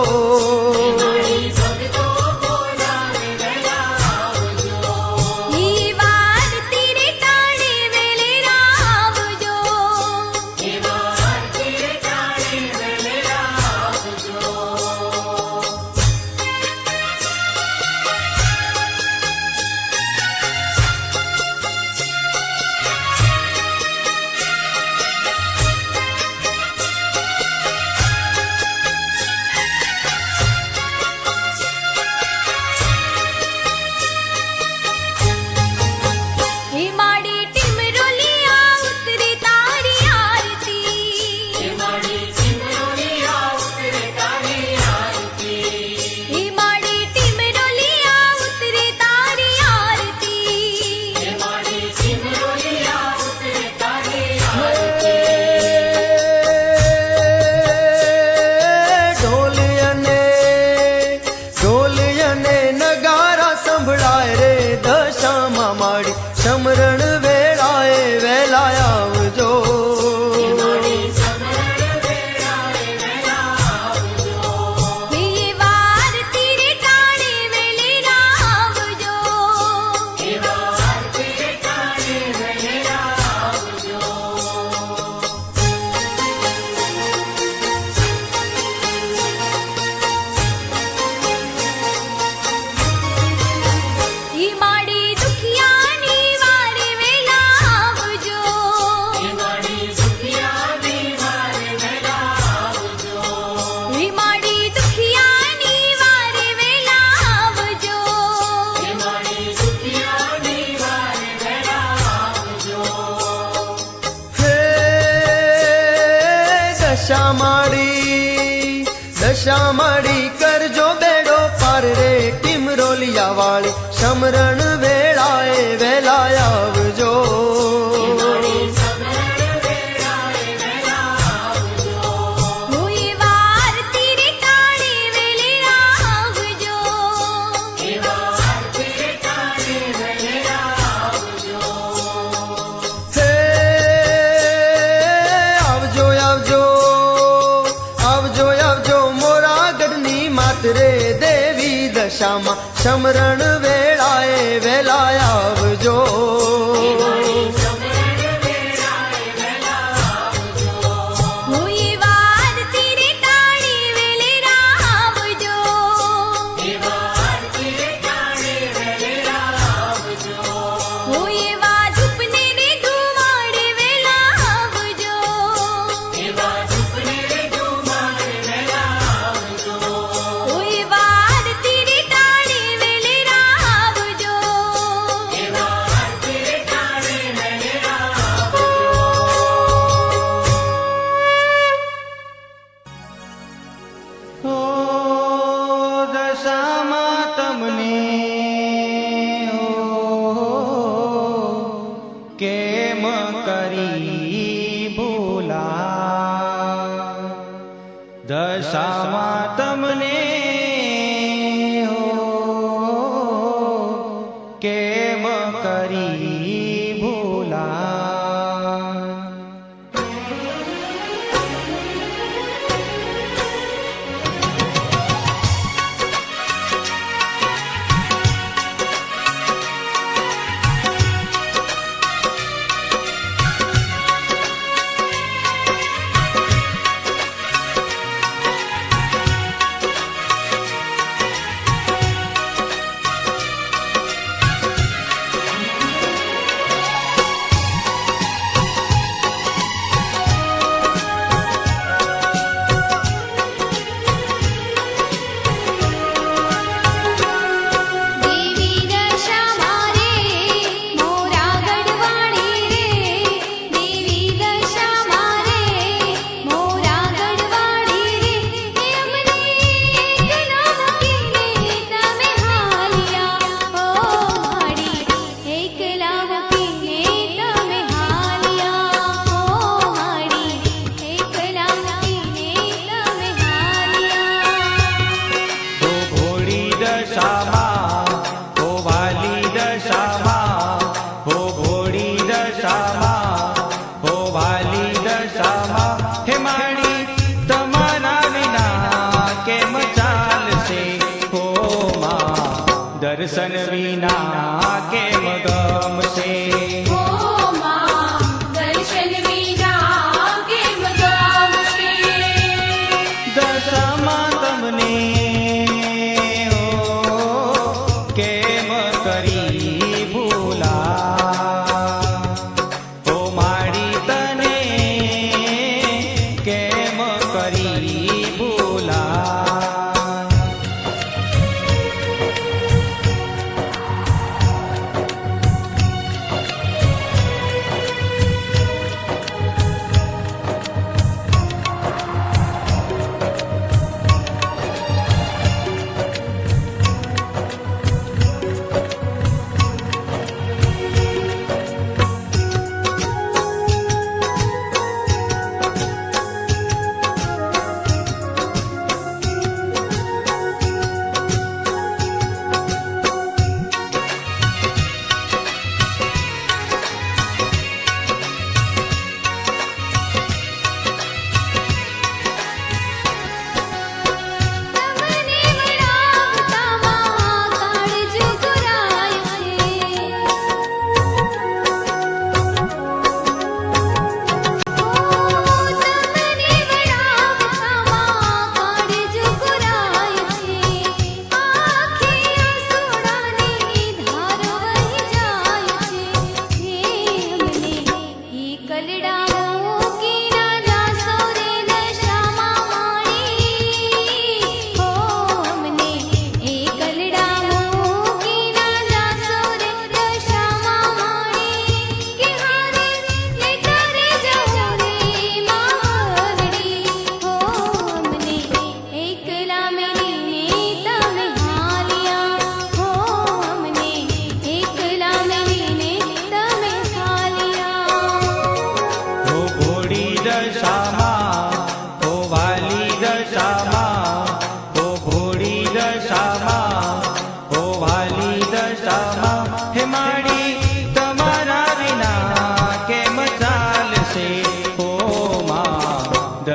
સમરણ વેળાએ વેલા આવજો દશા માડી કરજો બેડો પાર રે ટીમરોલિયા વાળી સમરણ વેળાએ વેલા આવજો રે દેવી દશામાં સમરણ વેળાએ વેલા આવજો દશામાં તમને કેમ કરી ભૂલા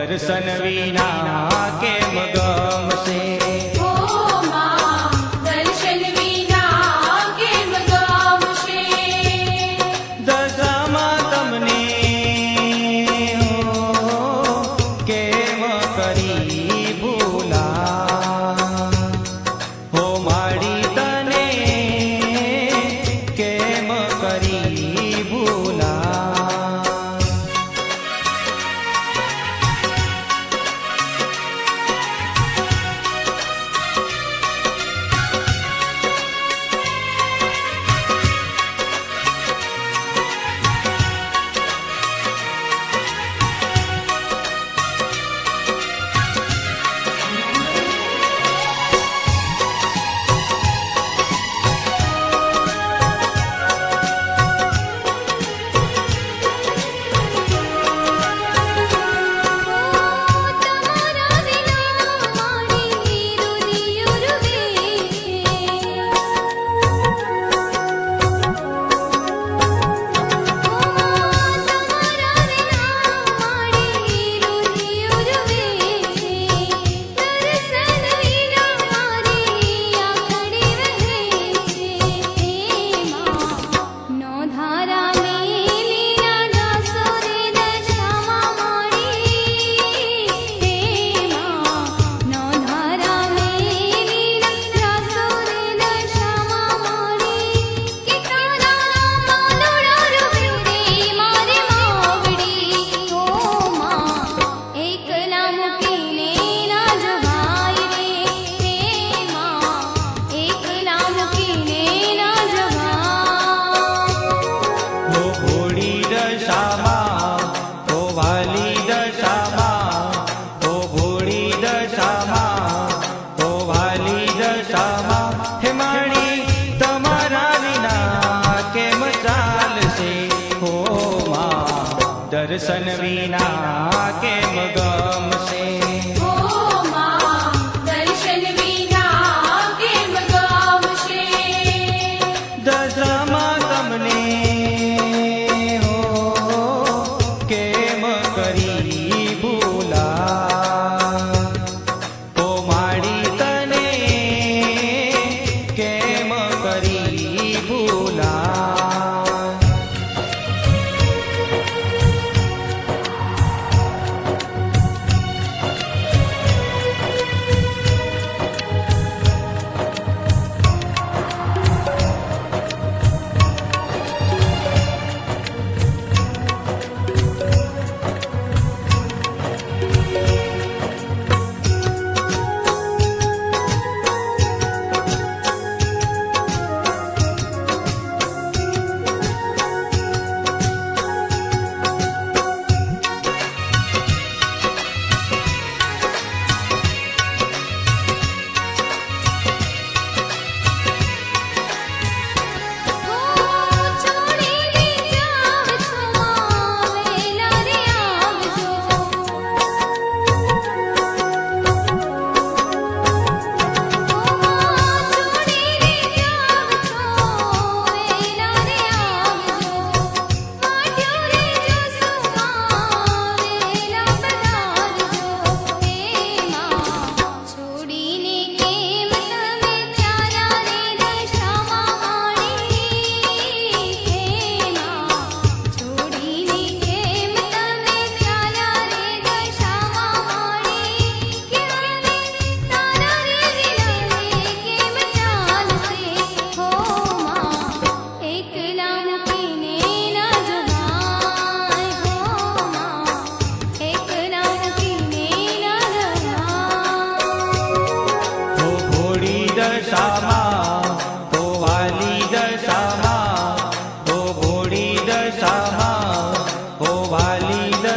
દર્શન વિના કેમ ગમશે ઓ માં દર્શન વિના કેમ ગમશે દશામાં તમને કેમ કરી ભૂલા હો માડી તને કેમ કરી ભૂલા દર્શન વિના કેમ ગમશે ઓ માં દર્શન વિના કેમ ગમશે દશામાં તમને કેમ કરી ભૂલા ઓ માડી તને કેમ કરી ભૂલા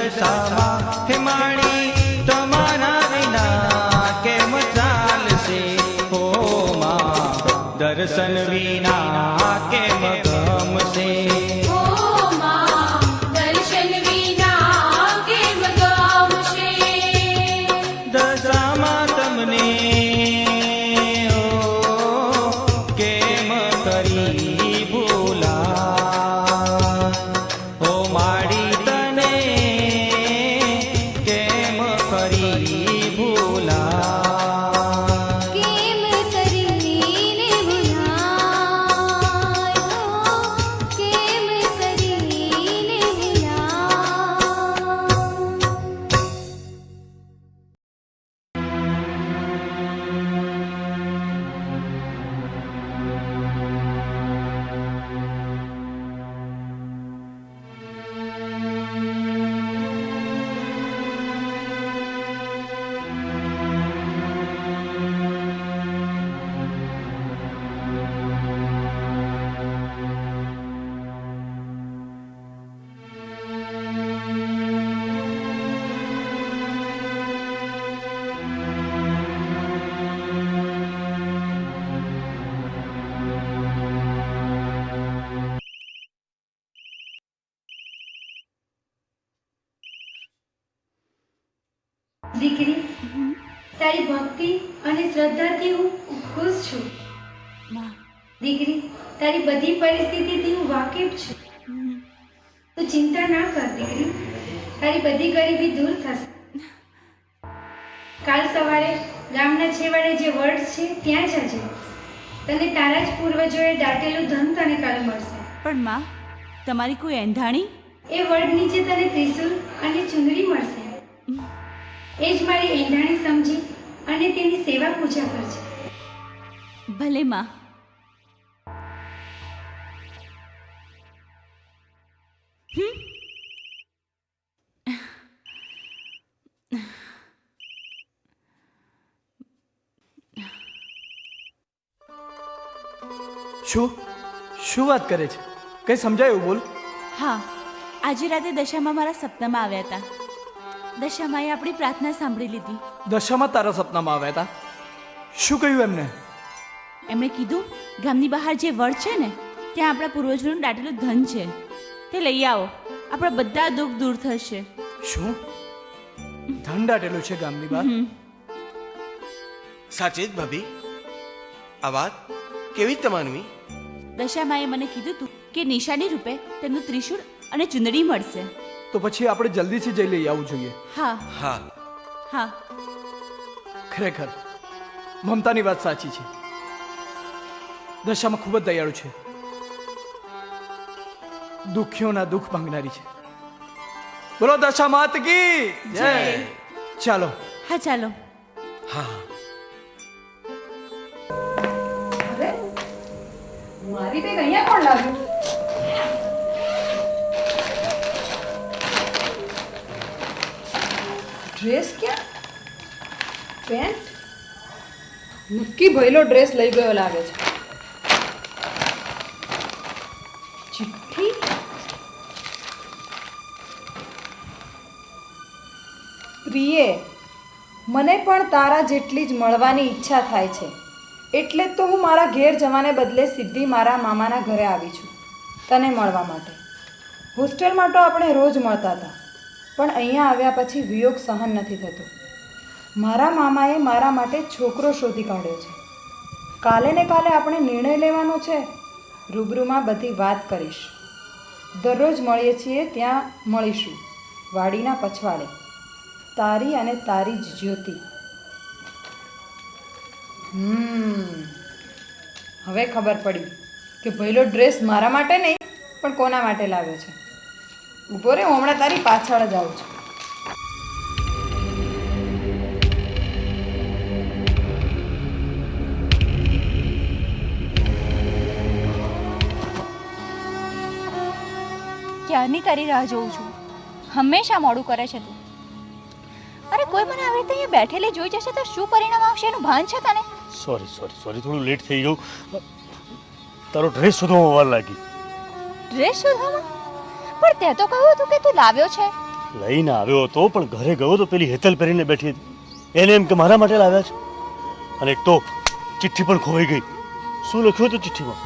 જલસામાં હે માડી તમારા વિના કેમ ચાલશે હો માં દર્શન વિના કેમ ગમશે ઓ માં દર્શન વિના કેમ ગમશે દશામાં તમને ઓ કેમ કરી ભૂલા ઓ માડી તને કેમ કરી ભૂલા કેમ કરીને ભૂલાય કેમ કરીને ભૂલાય દીકરી તારી ભક્તિ અને શ્રદ્ધાથી હું ખુશ છું દીકરી તારી બધી પરિસ્થિતિથી હું વાકેફ છું તું ચિંતા ના કર દીકરી તારી બધી ગરીબી દૂર થશે કાલ સવારે ગામના છેવાડે જે વડ છે ત્યાં જજે તને તારા જ પૂર્વજોએ દાટેલું ધન તને કાલે મળશે પણ માં તમારી કોઈ એંધાણી એ વડ નીચે તને ત્રિશુલ અને ચુંદડી મળશે એ જ મારી એંધાણી સમજી અને તેની સેવા પૂજા કરજે ભલે માં શું વાત કરે છે કઈ સમજાયું બોલ હા આજે રાતે દશામાં મારા સપનામાં આવ્યા હતા દશામાએ આપણી પ્રાર્થના સાંભળી લીધી દશામાં તારા સપનામાં આવ્યા હતા શું કહ્યું એમને એમણે કીધું ગામની બહાર જે વડ છે ને ત્યાં આપણા પૂર્વજોનું દાટેલું ધન છે તે લઈ આવો આપણા બધા દુઃખ દૂર થશે શું ધન દાટેલું છે ગામની બહાર સાચે જ ભાભી આ વાત કેવી રીતે માનવી દશામાએ મને કીધું તું કે નિશાની રૂપે તેમનું ત્રિશૂળ અને ચુંદડી મળશે તો પછી આપણે જલ્દીથી જઈ લઈ આવવું જોઈએ હા હા હા ખરેખર મમતાની વાત સાચી છે દશામાં ખૂબ જ દયાળુ છે દુઃખીઓના દુઃખ માંગનારી છે બોલો દશા માત કી જય ચાલો હા ચાલો હા મારી બેગ અહીંયા કોણ લાવ્યું ડ્રેસ ક્યાં પેન્ટ નક્કી ભઈલો ડ્રેસ લઈ ગયો લાગે છે ચિઠ્ઠી પ્રિયે મને પણ તારા જેટલી જ મળવાની ઈચ્છા થાય છે એટલે જ તો હું મારા ઘેર જવાને બદલે સીધી મારા મામાના ઘરે આવી છું તને મળવા માટે હોસ્ટેલમાં તો આપણે રોજ મળતા હતા પણ અહીંયા આવ્યા પછી વિયોગ સહન નથી થતો મારા મામાએ મારા માટે છોકરો શોધી કાઢ્યો છે કાલે ને કાલે આપણે નિર્ણય લેવાનો છે રૂબરૂમાં બધી વાત કરીશ દરરોજ મળીએ છીએ ત્યાં મળીશું વાડીના પછવાડે તારી અને તારી જ જ્યોતિ હવે ખબર પડી કે ભઈલો ડ્રેસ મારા માટે નહીં પણ કોના માટે લાવ્યો છે ઊભો રે હું હમણાં તારી પાછળ જ આવું છું ક્યારની તારી રાહ જોઉં છું હંમેશા મોડું કરે છે તું અરે કોઈ મને આવી રીતે અહીંયા બેઠેલી જોઈ જશે તો શું પરિણામ આવશે એનું ભાન છે તને સોરી થોડું લેટ થઈ ગયું તારો ડ્રેસ શોધવામાં વાર લાગી ડ્રેસ શોધવામાં પણ તે તો કહ્યું હતું કે તું લાવ્યો છે લઈને આવ્યો હતો પણ ઘરે ગયો તો પેલી હેતલ પહેરીને બેઠી હતી. એને એમ કે મારા માટે લાવ્યા છે. અને એક તો ચિઠ્ઠી પણ ખોવાઈ ગઈ. શું લખ્યું હતું ચિઠ્ઠીમાં?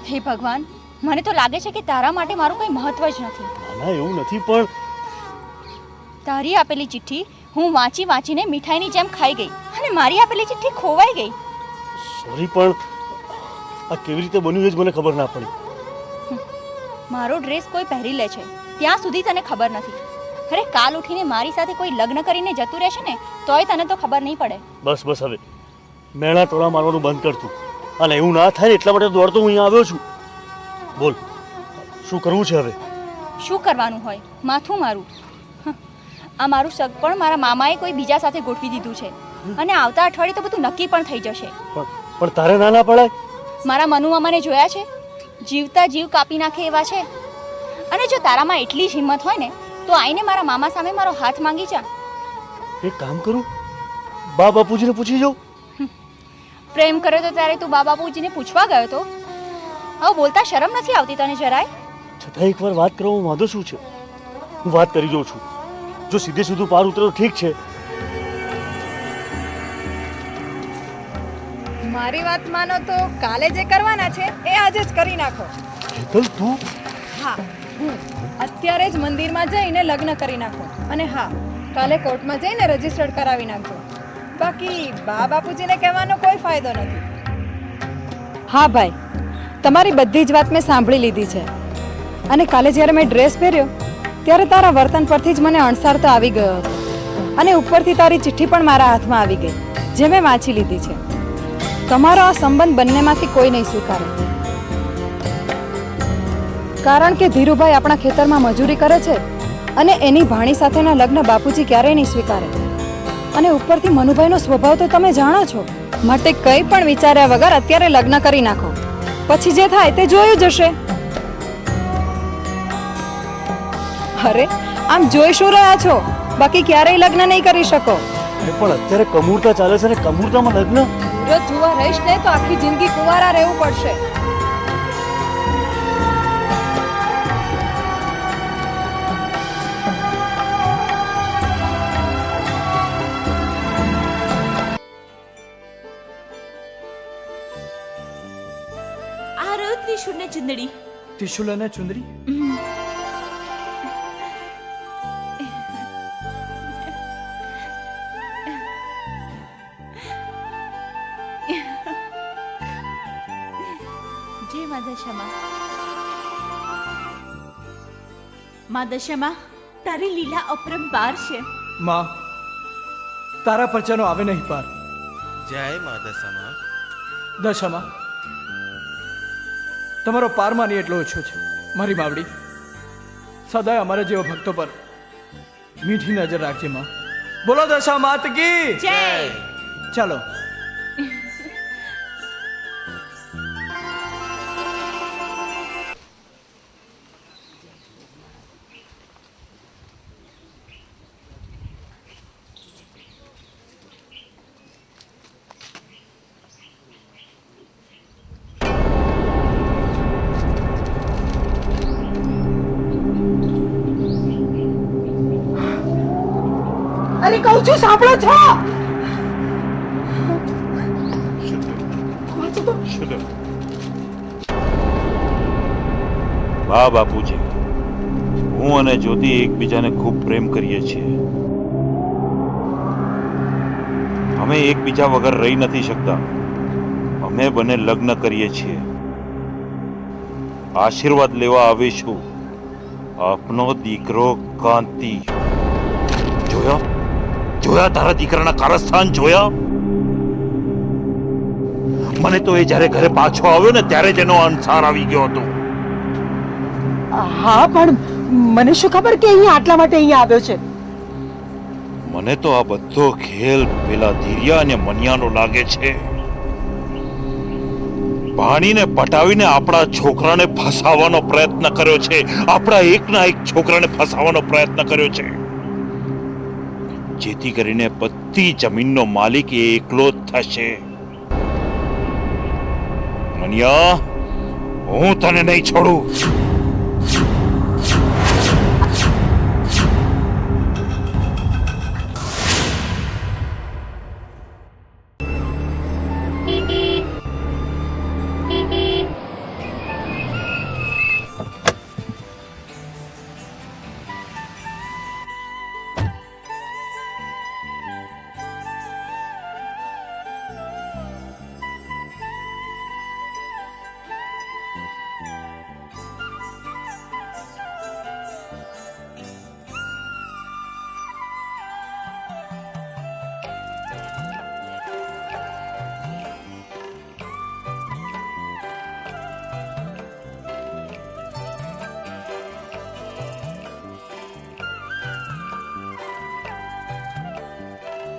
હે ભગવાન, મને તો લાગે છે કે તારા માટે મારું કંઈ મહત્વ જ નથી. ના એવું નથી, પણ તારી આપેલી ચિઠ્ઠી હું વાંચીને મીઠાઈની જેમ ખાઈ ગઈ અને મારી આપેલી ચિઠ્ઠી ખોવાઈ ગઈ. સોરી, પણ આ કેવી રીતે બન્યું એ જ મને ખબર ના પડી. મારો ડ્રેસ કોઈ પહેરી લે છે ત્યાં સુધી તને ખબર નથી. અરે કાલ ઉઠીને મારી સાથે કોઈ લગ્ન કરીને જતું રહેશે ને તોય તને તો ખબર નહીં પડે. બસ બસ, હવે મેણા ટોળા મારવાનું બંધ કરતું. અને એવું ના થાય ને એટલા માટે દોડતો હું અહીંયા આવ્યો છું. બોલ, શું કરવું છે હવે? શું કરવાનું હોય? માથું મારું. આ મારું સગ પણ મારા મામાએ કોઈ બીજા સાથે ગોઠવી દીધું છે અને આવતા અઠવાડિયે તો બધું નક્કી પણ થઈ જશે. પણ તારે ના પડાય. મારા મનુ મામાને જોયા છે, જીવતા જીવ કાપી નાખે એવા છે. અને જો તારામાં એટલી જ હિંમત હોય ને તો આઈને મારા મામા સામે મારો હાથ માંગી જા. એક કામ કરું, બા બાપુજીને પૂછી જાઉં. પ્રેમ કર્યો તો ત્યારે તું બા બાપુજીને પૂછવા ગયો તો? હવે બોલતા શરમ નથી આવતી તને જરાય? છતાં એકવાર વાત કરવામાં વાંધો શું છે? હું વાત કરી જોઉં છું. જો સીધે સીધું પાર ઉતરે તો ઠીક છે. મારી વાત માનો તો કાલે જે કરવાના છે એ આજે જ કરી નાખો. હેતલ, તું? હા, હું અત્યારે જ મંદિરમાં જઈને લગ્ન કરી નાખો. અને હા, કાલે કોર્ટમાં જઈને રજીસ્ટર્ડ કરાવી નાખજો. બાકી બા બાપુજીને કહેવાનો કોઈ ફાયદો નથી. હા ભાઈ, તમારી બધી જ વાત મેં સાંભળી લીધી છે. અને કાલે જ્યારે મેં ડ્રેસ પહેર્યો ત્યારે તારા વર્તન પરથી જ મને અણસાર તો આવી ગયો હતો. અને ઉપરથી તારી ચિઠ્ઠી પણ મારા હાથમાં આવી ગઈ, જે મેં વાંચી લીધી છે. તમારો આ સંબંધ બંનેમાંથી કોઈ નહીં સ્વીકારે. કારણ કે ધીરુભાઈ આપણા ખેતરમાં મજૂરી કરે છે અને એની ભાણી સાથેના લગ્ન બાપુજી ક્યારેય નહીં સ્વીકારે. અને ઉપરથી મનુભાઈનો સ્વભાવ તો તમે જાણો છો. માટે કંઈ પણ વિચાર્યા વગર અત્યારે લગ્ન કરી નાખો. પછી જે થાય તે જોયું જશે. અરે આમ જોઈ શું રહ્યા છો? બાકી ક્યારેય લગ્ન નહીં કરી શકો. પણ અત્યારે કમૂરતા ચાલે છે ને કમૂરતામાં લગ્ન? સુરત જોવા રહીશ ને તો આખી જિંદગી કુંવારા રહેવું પડશે. આ રહ્યું ત્રિશુળ ને ચુંદડી. ત્રિશુલ અને ચુંદરી? જય મા દશામાં. મા દશામાં, તારી લીલા અપરંપાર છે. માં, તારા પરચાનો આવે નહીં પાર. જય મા દશામાં. દશામાં, તમારો પાર માની એટલો ઓછો છે. મારી માવડી, સદાય અમારા જેવા ભક્તો પર મીઠી નજર રાખજે માં. બોલો દશા માત કી જય. ચાલો. અરે કહું છું, સાંભળો છો? વાહ બાપુજી, હું અને જ્યોતિ એકબીજાને ખૂબ પ્રેમ કરીએ છીએ. અમે એકબીજા વગર રહી નથી શકતા. અમે બંને લગ્ન કરીએ છીએ. આશીર્વાદ લેવા આવીશું. આપનો દીકરો કાંતિ. જોયા તારા દીકરાના કારસ્થાન જોયા? મને તો એ જ્યારે ઘરે પાછો આવ્યો ને ત્યારે જ એનો અણસાર આવી ગયો હતો. હા, પણ મને શું ખબર કે અહીંયા આટલા માટે અહીંયા આવ્યો છે? મને તો આ બધો ખેલ પેલા ધીરિયા અને મનિયાનો લાગે છે. ભાણીને પટાવીને આપણા છોકરાને ફસાવવાનો પ્રયત્ન કર્યો છે. આપણા એકના એક છોકરાને ફસાવવાનો પ્રયત્ન કર્યો છે, જેથી કરીને બધી જમીનનો માલિક એ એકલો જ થશે. મનિયા, હું તને નહીં છોડું.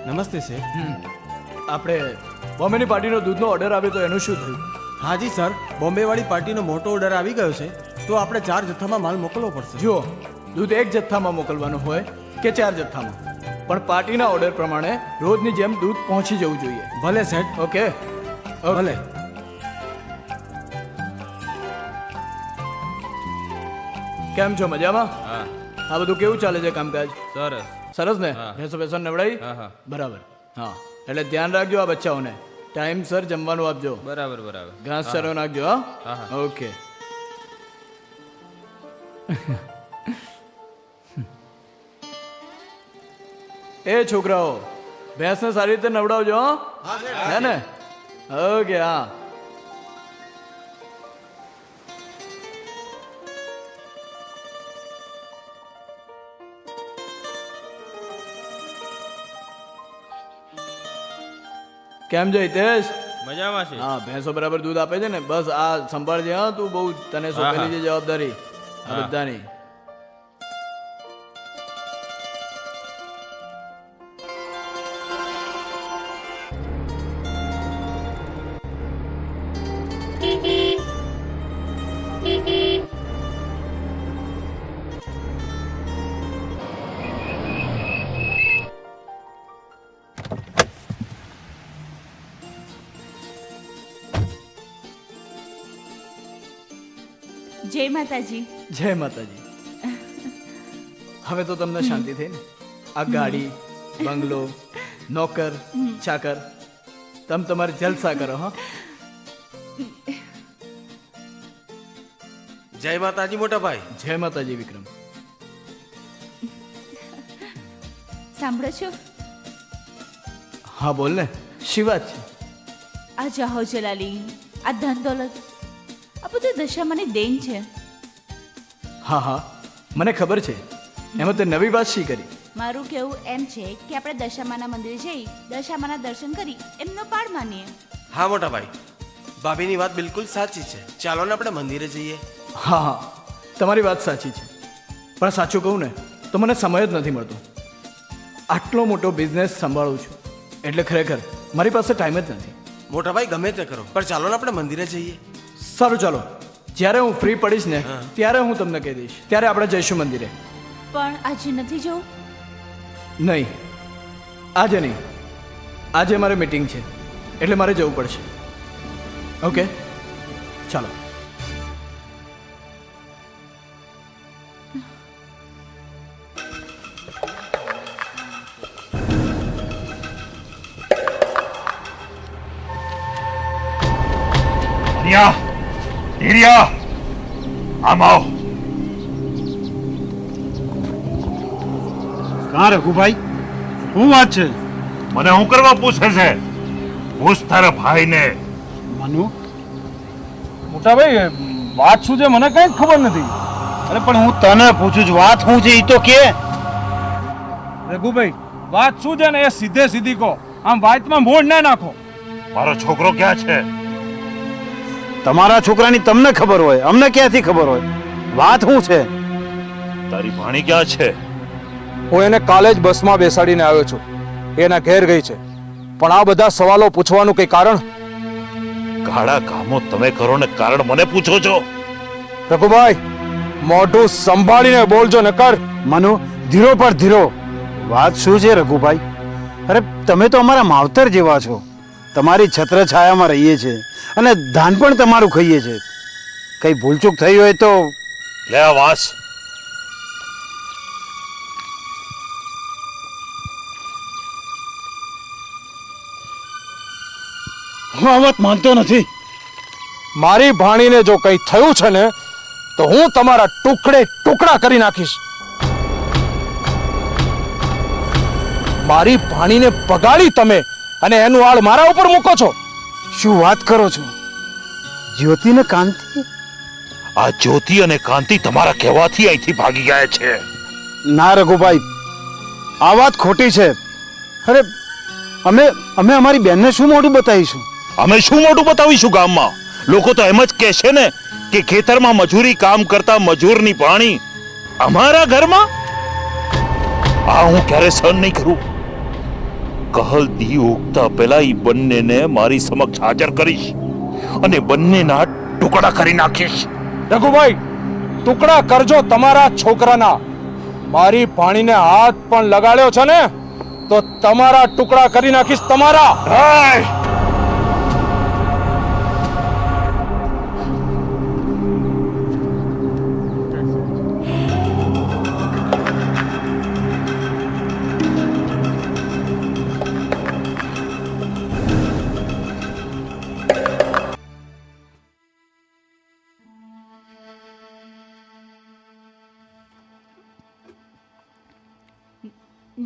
નમસ્તે સર. આપણે બોમ્બેની પાર્ટીનો દૂધનો ઓર્ડર આવ્યો તો એનું શું થયું? હાજી સર, બોમ્બેવાળી પાર્ટીનો મોટો ઓર્ડર આવી ગયો છે, તો આપણે 4 જથ્થામાં માલ મોકલવો પડશે. જુઓ, દૂધ એક જથ્થામાં મોકલવાનું હોય કે 4 જથ્થામાં, પણ પાર્ટીના ઓર્ડર પ્રમાણે રોજની જેમ દૂધ પહોંચી જવું જોઈએ. ભલે સેઠ. ઓકે ભલે. કેમ છો, મજામાં? આ બધું કેવું ચાલે છે કામકાજ? સરસ. સરસ ને? ભેંસો નવડાઈ? બરાબર. હા, એટલે ધ્યાન રાખજો આ બચ્ચાઓને, ટાઈમસર જમવાનું આપજો. બરાબર. ઘાસ ચારો નાખજો. હા, ઓકે. એ છોકરાઓ, ભેંસને સારી રીતે નવડાવજો. હે ને? ઓકે. હા. કેમ છે હિતેશ? મજામાં છે. હા, ભેંસો બરાબર દૂધ આપે છે ને? બસ આ સંભાળજે. હા, તું બહુ તને સોંપેલી છે જવાબદારી આ બધાની. જય માતાજી. જય માતાજી. હવે તો તમને શાંતિ થઈ ને? આ ગાડી, બંગલો, નોકર, ચાકર, તમે તમારે જલસા કરો. હા, જય માતાજી મોટા ભાઈ. જય માતાજી વિક્રમ. સાંભળો છો? હા બોલ ને, શી વાત છે? આ જાહો જલાલી, આ ધન દોલત, આ બધું દશામાની દેન છે. હા, મને ખબર છે. એમાં તે નવી વાત શી કરી? મારું કહેવું એમ છે કે આપણે દશામાના મંદિરે જઈ દશામાના દર્શન કરી એમનો પાડ માનીએ. હા મોટા ભાઈ, ભાભીની વાત બિલકુલ સાચી છે. ચાલો ને આપણે મંદિરે જઈએ. હા, તમારી વાત સાચી છે, પણ સાચું કહું ને તો મને સમય જ નથી મળતો. આટલો મોટો બિઝનેસ સંભાળું છું એટલે ખરેખર મારી પાસે ટાઈમ જ નથી. મોટા ભાઈ ગમે તે કરો, પણ ચાલો ને આપણે મંદિરે જઈએ. સારું, ચાલો. જ્યારે હું ફ્રી પડીશ ને ત્યારે હું તમને કહી દઈશ, ત્યારે આપણે જઈશું મંદિરે. પણ આજે નથી જવું? નહીં, આજે નહીં. આજે મારે મીટિંગ છે એટલે મારે જવું પડશે. ઓકે, ચાલો. આમ આવો. કાં રઘુભાઈ, શું વાત છે? મને હું કરવા પૂછે છે? પૂછ તારા ભાઈને. મનુ, મોટા ભાઈ, વાત શું છે મને કઈ ખબર નથી. અરે પણ હું તને પૂછું છું, વાત શું છે એ તો કે. રઘુભાઈ, વાત શું છે ને એ સીધી કહો, આમ વાતમાં મોડ ના નાખો. મારો છોકરો ક્યાં છે? તમારા છોકરાની તમને ખબર હોય, અમને ક્યાંથી ખબર હોય? વાત શું છે? તારી ભાણી ક્યાં છે? હું એને કાલે જ બસમાં બેસાડીને આવ્યો છું. એના ઘેર ગઈ છે. પણ આ બધા સવાલો પૂછવાનું કઈ કારણ? કાળા કામો તમે કરો ને કારણ મને પૂછો છો? રઘુભાઈ, મોઢું સંભાળીને બોલજો નકર. મનુ, ધીરો પર ધીરો. વાત શું છે રઘુભાઈ? અરે તમે તો અમારા માવતર જેવા છો. તમારી છત્રછાયામાં રહીએ છીએ અને ધાન પણ તમારું ખાઈએ છે. કઈ ભૂલચૂક થઈ હોય તો લે આ વાસ. હું આ વાત માનતો નથી. મારી ભાણીને જો કઈ થયું છે ને તો હું તમારા ટુકડે ટુકડા કરી નાખીશ. મારી ભાણીને બગાડી તમે અને એનું આળ મારા ઉપર મૂકો છો. શું વાત કરો છો? જ્યોતિ ને કાંતિ? આ જ્યોતિ અને કાંતિ તમારા કહેવાથી અહીંથી ભાગી ગયા છે. ના રઘુભાઈ, આ વાત ખોટી છે. અરે અમે અમારી બેનને શું મોઢું બતાવીશું? અમે શું મોઢું બતાવીશું ગામમાં? લોકો તો એમ જ કહેશે ને કે ખેતરમાં મજૂરી કામ કરતા મજૂરની ભાણી અમારા ઘરમાં. આ હું ક્યારે સહન નહીં કરું. કહલદી ઉગતા પહેલા ઈ બંનેને મારી સમક્ષ હાજર કરીશ અને બંનેના ટુકડા કરી નાખીશ. રઘુભાઈ, ટુકડા કરજો તમારા છોકરાના. મારી ભાણીને હાથ પણ લગાડ્યો છે ને તો તમારા ટુકડા કરી નાખીશ. તમારા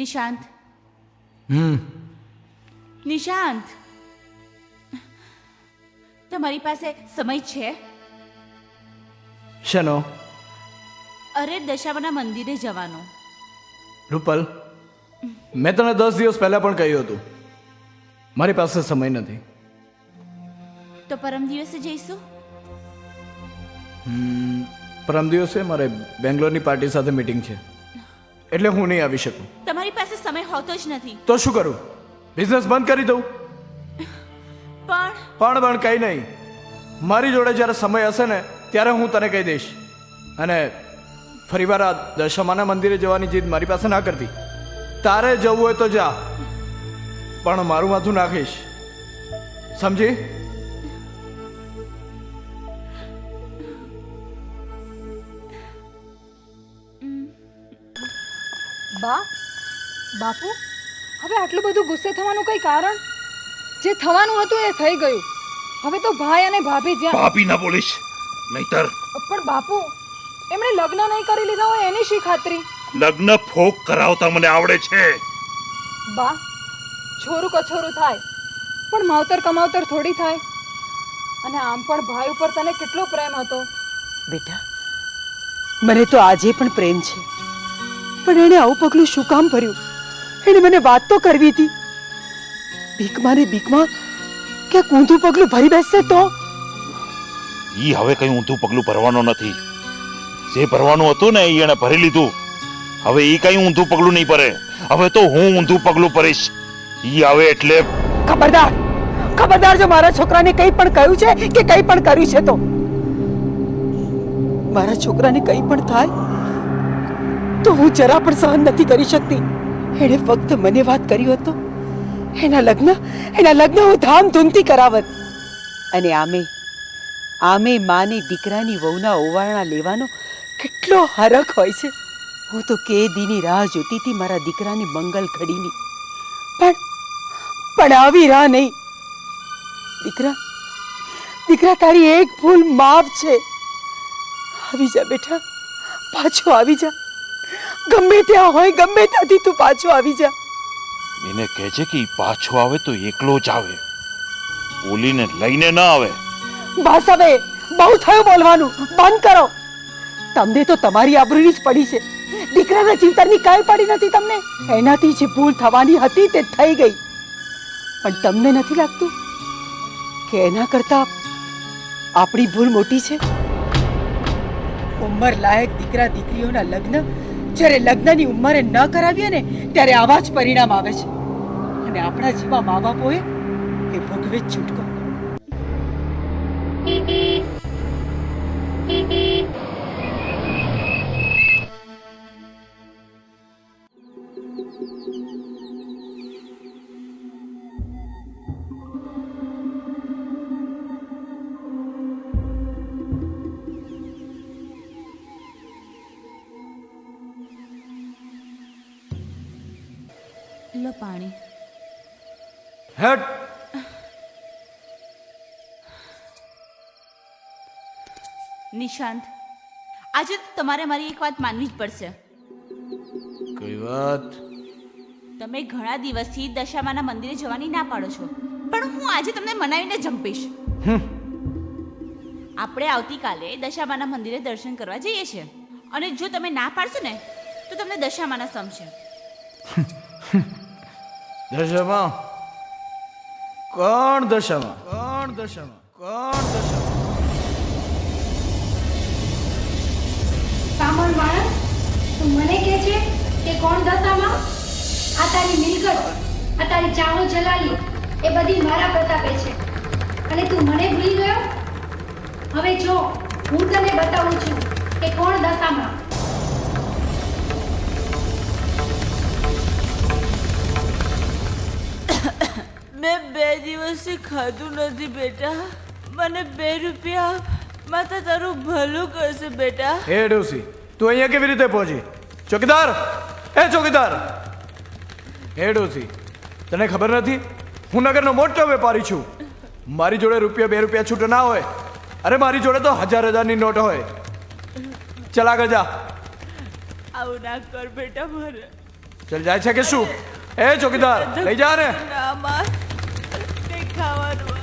નિશાંત, નિશાંત, તમારી પાસે સમય છે? શેનો? અરે દશામાના મંદિરે જવાનો. રૂપલ, મેં તને 10 દિવસ પહેલા પણ કહ્યું હતું મારી પાસે સમય નથી. તો પરમ દિવસે જઈશું. પરમ દિવસે મારે બેંગ્લોરની પાર્ટી સાથે મીટિંગ છે એટલે હું નહીં આવી શકું. તમારી પાસે સમય હોતો જ નથી. તો શું કરું? બિઝનેસ બંધ કરી દઉં? પણ કઈ નહીં. મારી જોડે જ્યારે સમય હશે ને ત્યારે હું તને કહી દઈશ. અને ફરીવાર આ દશામાના મંદિરે જવાની જીદ મારી પાસે ના કરતી. તારે જવું હોય તો જા, પણ મારું માથું નાખીશ, સમજી? બાપુ, હવે આટલું બધું ગુસ્સે થવાનું કઈ કારણ? જે થવાનું હતું એ થઈ ગયું. હવે તો ભાઈ અને ભાભી જ્યાં... ભાભી ના બોલીશ નહીતર. પણ બાપુ, એમણે લગ્ન નહીં કરી લીધા હોય એની શી ખાતરી? લગ્ન ફોક કરાવતા મને આવડે છે. બા, છોરું કછોરું થાય પણ માવતર કમાવતર થોડી થાય. અને આમ પણ ભાઈ ઉપર તને કેટલો પ્રેમ હતો. બેટા, મને તો આજે પણ પ્રેમ છે, પણ એણે આવું પગલું શું કામ ભર્યું? એને મને વાત તો કરવી હતી. બીકમાં ને બીકમાં ક્યાંક ઊંધું પગલું ભરી બેસશે તો? ઈ હવે કઈ ઊંધું પગલું ભરવાનો નથી. જે ભરવાનું હતું ને ઈ એને ભરી લીધું. હવે ઈ કઈ ઊંધું પગલું નહીં ભરે. હવે તો હું ઊંધું પગલું ભરીશ. ઈ આવે એટલે ખબરદાર, ખબરદાર! જો મારા છોકરાને કંઈ પણ કહ્યું છે કે કંઈ પણ કર્યું છે તો મારા છોકરાને કંઈ પણ થાય તો હું જરા પણ સહન નથી કરી શકતી. એણે ફક્ત મને વાત કરી હોત તો એના લગ્ન હું ધામધૂમથી કરાવત. અને આમે માની દીકરાની વહુના ઓવારણા લેવાનો કેટલો હરખ હોય છે. હું તો કે દીની રાહ જોતી હતી મારા દીકરાની મંગલ ઘડીની, પણ આવી રાહ નહીં. દીકરા, તારી એક ભૂલ માફ છે. આવી જા બેટા, પાછો આવી જા. ગમે ત્યાં હોય, ગમે ત્યાંથી તું પાછો આવી જા. એને કહેજે કે ઈ પાછો આવે તો એકલો જ આવે, ઓલીને લઈને ના આવે. બસ હવે બહુ થયું બોલવાનું, બંધ કરો. તમને તો તમારી આબરૂની જ પડી છે. દીકરાના જીવતરની કાંઈ પડી નથી તમને. એનાથી જે ભૂલ થવાની હતી તે થઈ ગઈ. પણ તમને નથી લાગતું કે એના કરતા આપણી ભૂલ મોટી છે? ઉંમર લાયક દીકરા દીકરીઓના લગ્ન જ્યારે લગ્નની ઉંમરે ન કરાવીએ ને ત્યારે આવા જ પરિણામ આવે છે. અને આપણા જેવા મા બાપોએ એ ભોગવે જ છૂટકો. લો પાણી. હેટ. નિશાંત, આજે તમારે મારી એક વાત માનવી જ પડશે. કઈ વાત? તમે ઘણા દિવસથી દશામાના મંદિરે જવાની ના પાડો છો, પણ હું આજે તમને મનાવીને જંપીશ. આપણે આવતીકાલે દશામાના મંદિરે દર્શન કરવા જઈએ છીએ, અને જો તમે ના પાડશો ને તો તમને દશામાના સમશે. દશામાં? કોણ દશામાં? કોણ દશામાં? કોણ દશામાં? કામણ માણસ, તું મને કહે છે કે કોણ દશામાં? આ તારી મિલકત આ તારી જાણો જલાલી એ બધી મારા પ્રતાપે છે અને તું મને ભૂલી ગયો. હવે જો હું તને બતાવું છું કે કોણ દશામાં. મેં 2 દિવસથી ખાધું નથી બેટા. મને 2 રૂપિયા આપ. માતા તારું ભલું કરશે બેટા. હે ડોસી, તું અહીંયા કેવી રીતે પહોંચી? ચોકીદાર, એ ચોકીદાર! હે ડોસી, તને ખબર નથી હું નગરનો મોટો વેપારી છું. મારી જોડે રૂપિયા 2 રૂપિયા છૂટો ના હોય. અરે મારી જોડે તો 1000-1000ની નોટ હોય. ચલ આગળ જા. આવું ના કર બેટા મારે. ચલ જાય છે કે શું? એ ચોકીદાર, લઈ જા ને. ના માર, કંઈ ખાવાનું આપ.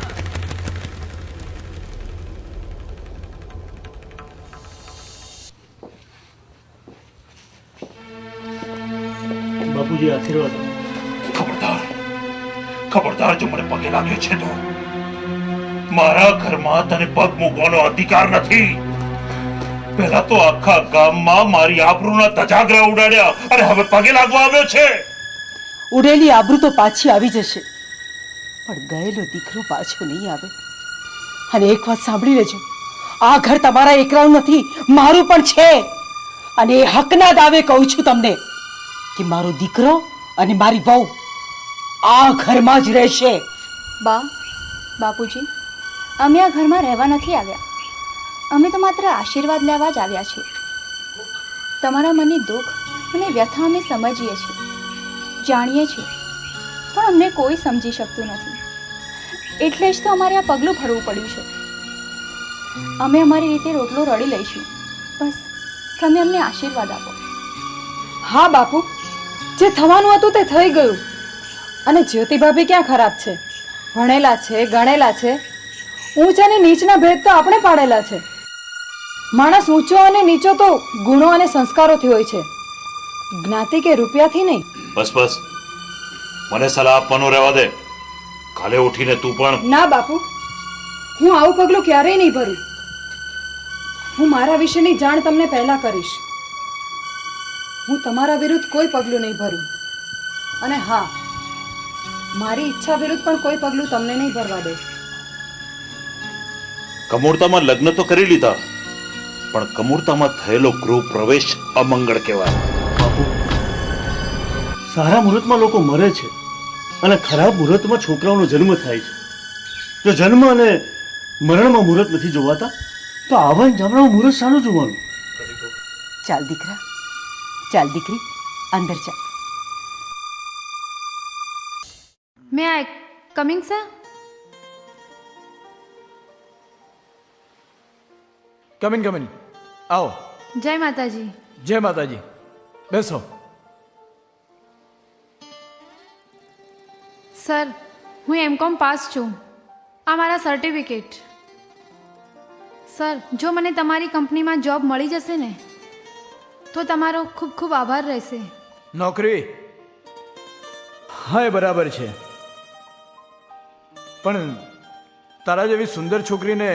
બાપુજી આશીર્વાદ. ખબરદાર, ખબરદાર, જો મને પગે લાગ્યો છે તો મારા ઘરમાં તને પગ મૂકવાનો અધિકાર નથી. પહેલા તો આખા ગામમાં મારી આબરૂના તજાગરા ઉડાડ્યા અને હવે પગે લાગવા આવ્યો છે. ઉડેલી આબરૂ તો પાછી આવી જશે, પણ ગયેલો દીકરો પાછો નહીં આવે. અને એક વાત સાંભળી લેજો, આ ઘર તમારા એકલાનું નથી, મારું પણ છે. અને એ હકના દાવે કહું છું તમને કે મારો દીકરો અને મારી વહુ આ ઘરમાં જ રહેશે. બા, બાપુજી, અમે આ ઘરમાં રહેવા નથી આવ્યા. અમે તો માત્ર આશીર્વાદ લેવા જ આવ્યા છીએ. તમારા મનની દુઃખ અને વ્યથા અમે સમજીએ છીએ, જાણીએ છીએ, પણ અમને કોઈ સમજી શકતું નથી. એટલે જ તો અમારે આ પગલું ભરવું પડ્યું છે. અમે અમારી રીતે રોટલો રળી લઈશું. બસ તમે અમને આશીર્વાદ આપો. હા બાપુ, જે થવાનું હતું તે થઈ ગયું. અને જ્યોતિ ભાભી ક્યાં ખરાબ છે? ભણેલા છે, ગણેલા છે. ઊંચ અને નીચના ભેદ તો આપણે પાડેલા છે. માણસ ઊંચો અને નીચો તો ગુણો અને સંસ્કારોથી હોય છે, જ્ઞાતિ કે રૂપિયાથી નહીં. બસ બસ, મને સલાહ આપવાનું રહેવા દે. કાલે ઉઠીને તું પણ. ના બાપુ, હું આવું પગલું ક્યારેય નહીં ભરું. હું મારા વિશેની જાણ તમને પહેલા કરીશ. હું તમારા વિરુદ્ધ કોઈ પગલું નહીં ભરું. અને હા, મારી ઈચ્છા વિરુદ્ધ પણ કોઈ પગલું તમને નહીં ભરવા દે. કમૂરતામાં લગ્ન તો કરી લીધા, પણ કમૂરતામાં થયેલો ગૃહ પ્રવેશ અમંગળ કહેવાય. બાપુ, સારા મુહૂર્તમાં લોકો મરે છે અને ખરાબ મુહૂર્તમાં છોકરાઓનો જન્મ થાય છે. જો જન્મ અને મરણમાં મુહૂર્ત નથી જોવાતા તો આવા જામણામાં મુહૂર્ત સારું જોવાનું. ચાલ દીકરા, ચાલ દીકરી, અંદર ચાલ. મે I coming sir? Come in come in, આવો. જય માતાજી. જય માતાજી, બેસો. સર, હું એમકોમ પાસ છું. આ મારા સર્ટિફિકેટ. સર, જો મને તમારી કંપનીમાં જોબ મળી જશે ને તો તમારો ખૂબ ખૂબ આભાર રહેશે. નોકરી? હા, એ બરાબર છે, પણ તારા જેવી સુંદર છોકરીને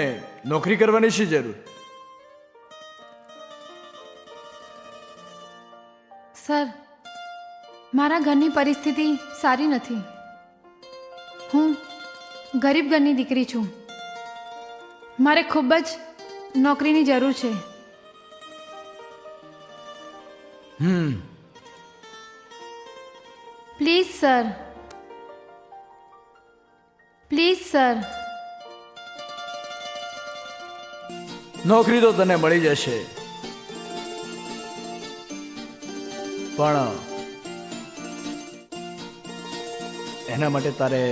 નોકરી કરવાની શી જરૂર? સર, મારા ઘરની પરિસ્થિતિ સારી નથી. હું ગરીબ ઘરની દીકરી છું. મારે ખૂબ જ નોકરીની જરૂર છે. Please sir, please sir. નોકરી તો તને મળી જશે, પણ એના માટે તારે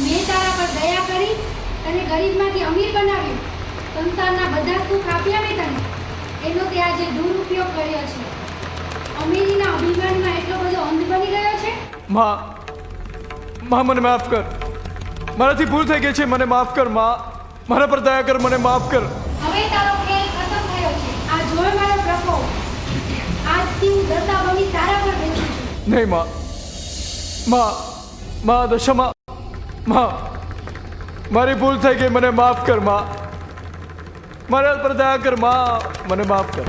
મેં તારા પર દયા કરી અને ગરીબમાંથી અમીર બનાવ્યું. સંસારના બધા સુખ આપ્યા મેં તને, એનો તે આજે દુરુપયોગ કર્યો છે. અમીરીના અભિમાનમાં એટલો બધો અંધ બની ગયો છે. માં, મને માફ કર. મારાથી ભૂલ થઈ ગઈ છે, મને માફ કર માં. મારા પર દયા કર, મને માફ કર. હવે તારો ખેલ ખતમ થયો છે. આ જોઈ મારો પ્રકોપ. આજથી હું દશા બની તારા પર બેસું છું. નહીં માં, દશામાં, માં, મારી ભૂલ થઈ ગઈ, મને માફ કર માં. મારા પર દયા કર માં, મને માફ કર.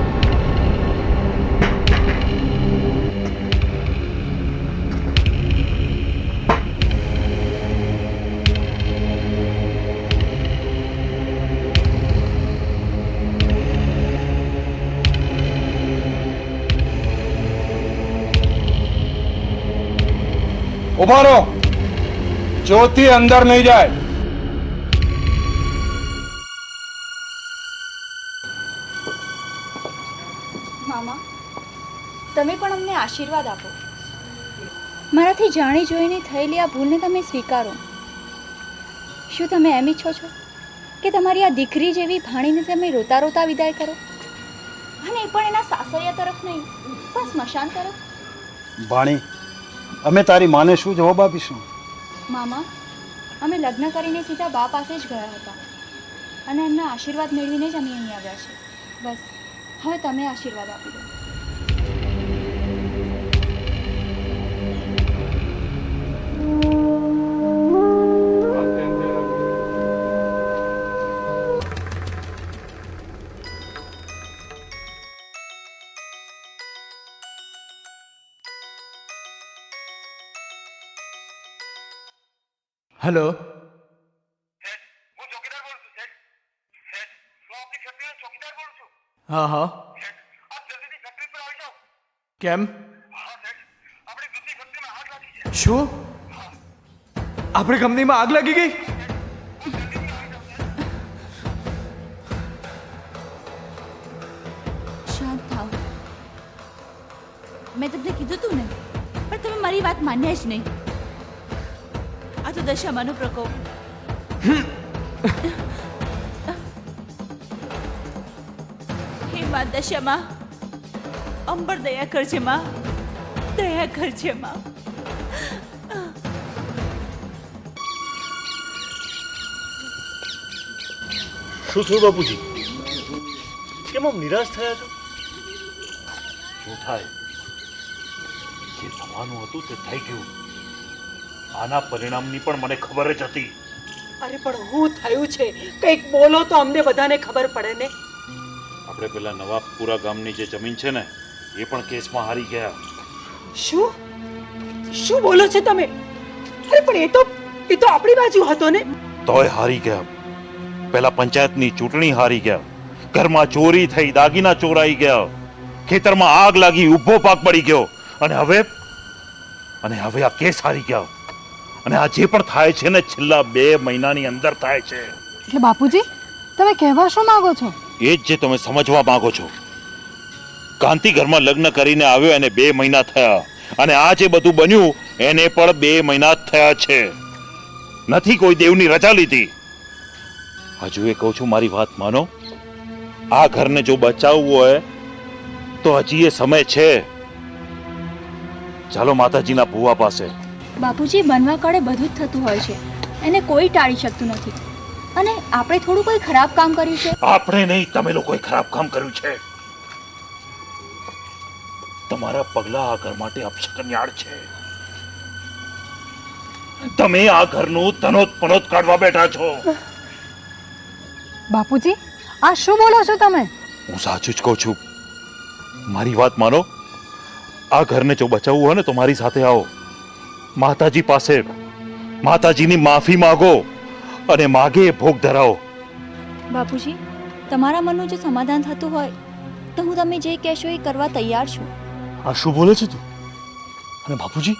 ઉભા રહો, જ્યોતિ અંદર નહીં જાય. મામા, તમે પણ અમને આશીર્વાદ આપો. મારાથી જાણી જોઈને થયેલી આ ભૂલને તમે સ્વીકારો. શું તમે એમ ઈચ્છો છો કે તમારી આ દીકરી જેવી ભાણીને તમે રોતા રોતા વિદાય કરો, અને એ પણ એના સાસરિયા તરફ નહીં પણ સ્મશાન તરફ? ભાણી, અમે તારી માને શું જવાબ આપીશું? મામા, અમે લગ્ન કરીને સીધા બા પાસે જ ગયા હતા અને એમના આશીર્વાદ મેળવીને જ અમે અહીં આવ્યા છે. બસ હવે તમે આશીર્વાદ આપી દો. હેલો. હા હા. કેમ? શું? આપણી કંપનીમાં આગ લાગી ગઈ? શાંત થાઓ. મેં તમને કીધું તું ને, પણ તમે મારી વાત માન્યા જ નહીં. આ તો દશામાનો પ્રકોપ. હે માં દશામાં, અંબર દયા કરજે માં, દયા કરજે માં. શું થયું બાપુજી? કેમ આમ નિરાશ થયા છો? શું થાય? જે થવાનું હતું તે થઈ ગયું. આના પરિણામની પણ મને ખબર જ હતી. અરે પણ હું થયું છે, કંઈક બોલો તો અમને બધાને ખબર પડે ને. આપણે પેલા નવાબપુરા ગામની જે જમીન છે ને, એ પણ કેસમાં હારી ગયા. શું શું બોલો છો તમે? અરે પણ એ તો આપણી બાજુ હતો ને. તોય હારી ગયા. પેલા પંચાયતની ચૂંટણી હારી ગયા, ઘરમાં ચોરી થઈ, દાગીના ચોરાઈ ગયા, ખેતરમાં આગ લાગી, ઊભો પાક પડી ગયો, અને હવે આ કેસ હારી ગયા. અને આ જે પણ થાય છે ને, છેલ્લા 2 મહિનાની અંદર થાય છે. એટલે બાપુજી, તમે કહેવા શું માંગો છો? એ જ જે તમે સમજવા માંગો છો. કાંતિ ઘરમાં લગ્ન કરીને આવ્યો એને 2 મહિના થયા, અને આ જે બધું બન્યું એને પણ 2 મહિના જ થયા છે. નથી કોઈ દેવની રજા લીધી. હજુ એ કહું છું, મારી વાત માનો. આ ઘરને જો બચાવવું હોય તો હજી એ સમય છે. ચાલો માતાજીના ભુવા પાસે. બાપુજી, બનવા કાળે બધું જ થતું હોય છે, એને કોઈ ટાળી શકતું નથી. અને આપણે થોડું કોઈ ખરાબ કામ કર્યું છે? આપણે નહીં, તમે લોકોએ ખરાબ કામ કર્યું છે. તમારા પગલા આ ઘર માટે અપશકનિયાળ છે. તમે આ ઘરનું તનોત પનોત કાઢવા બેઠા છો. બાપુજી, આ શું બોલો છો તમે? હું સાચું જ કહું છું. મારી વાત માનો. આ ઘરને જો બચાવવું હોય ને તો મારી સાથે આવો. માતાજી પાસે માતાજીની માફી માંગો અને માગે ભોગ ધરાવો. બાપુજી, તમારા મનનું જો સમાધાન થતું હોય તો હું તમે જે કહેશો એ કરવા તૈયાર છું. આ શું બોલે છે તું? અને બાપુજી,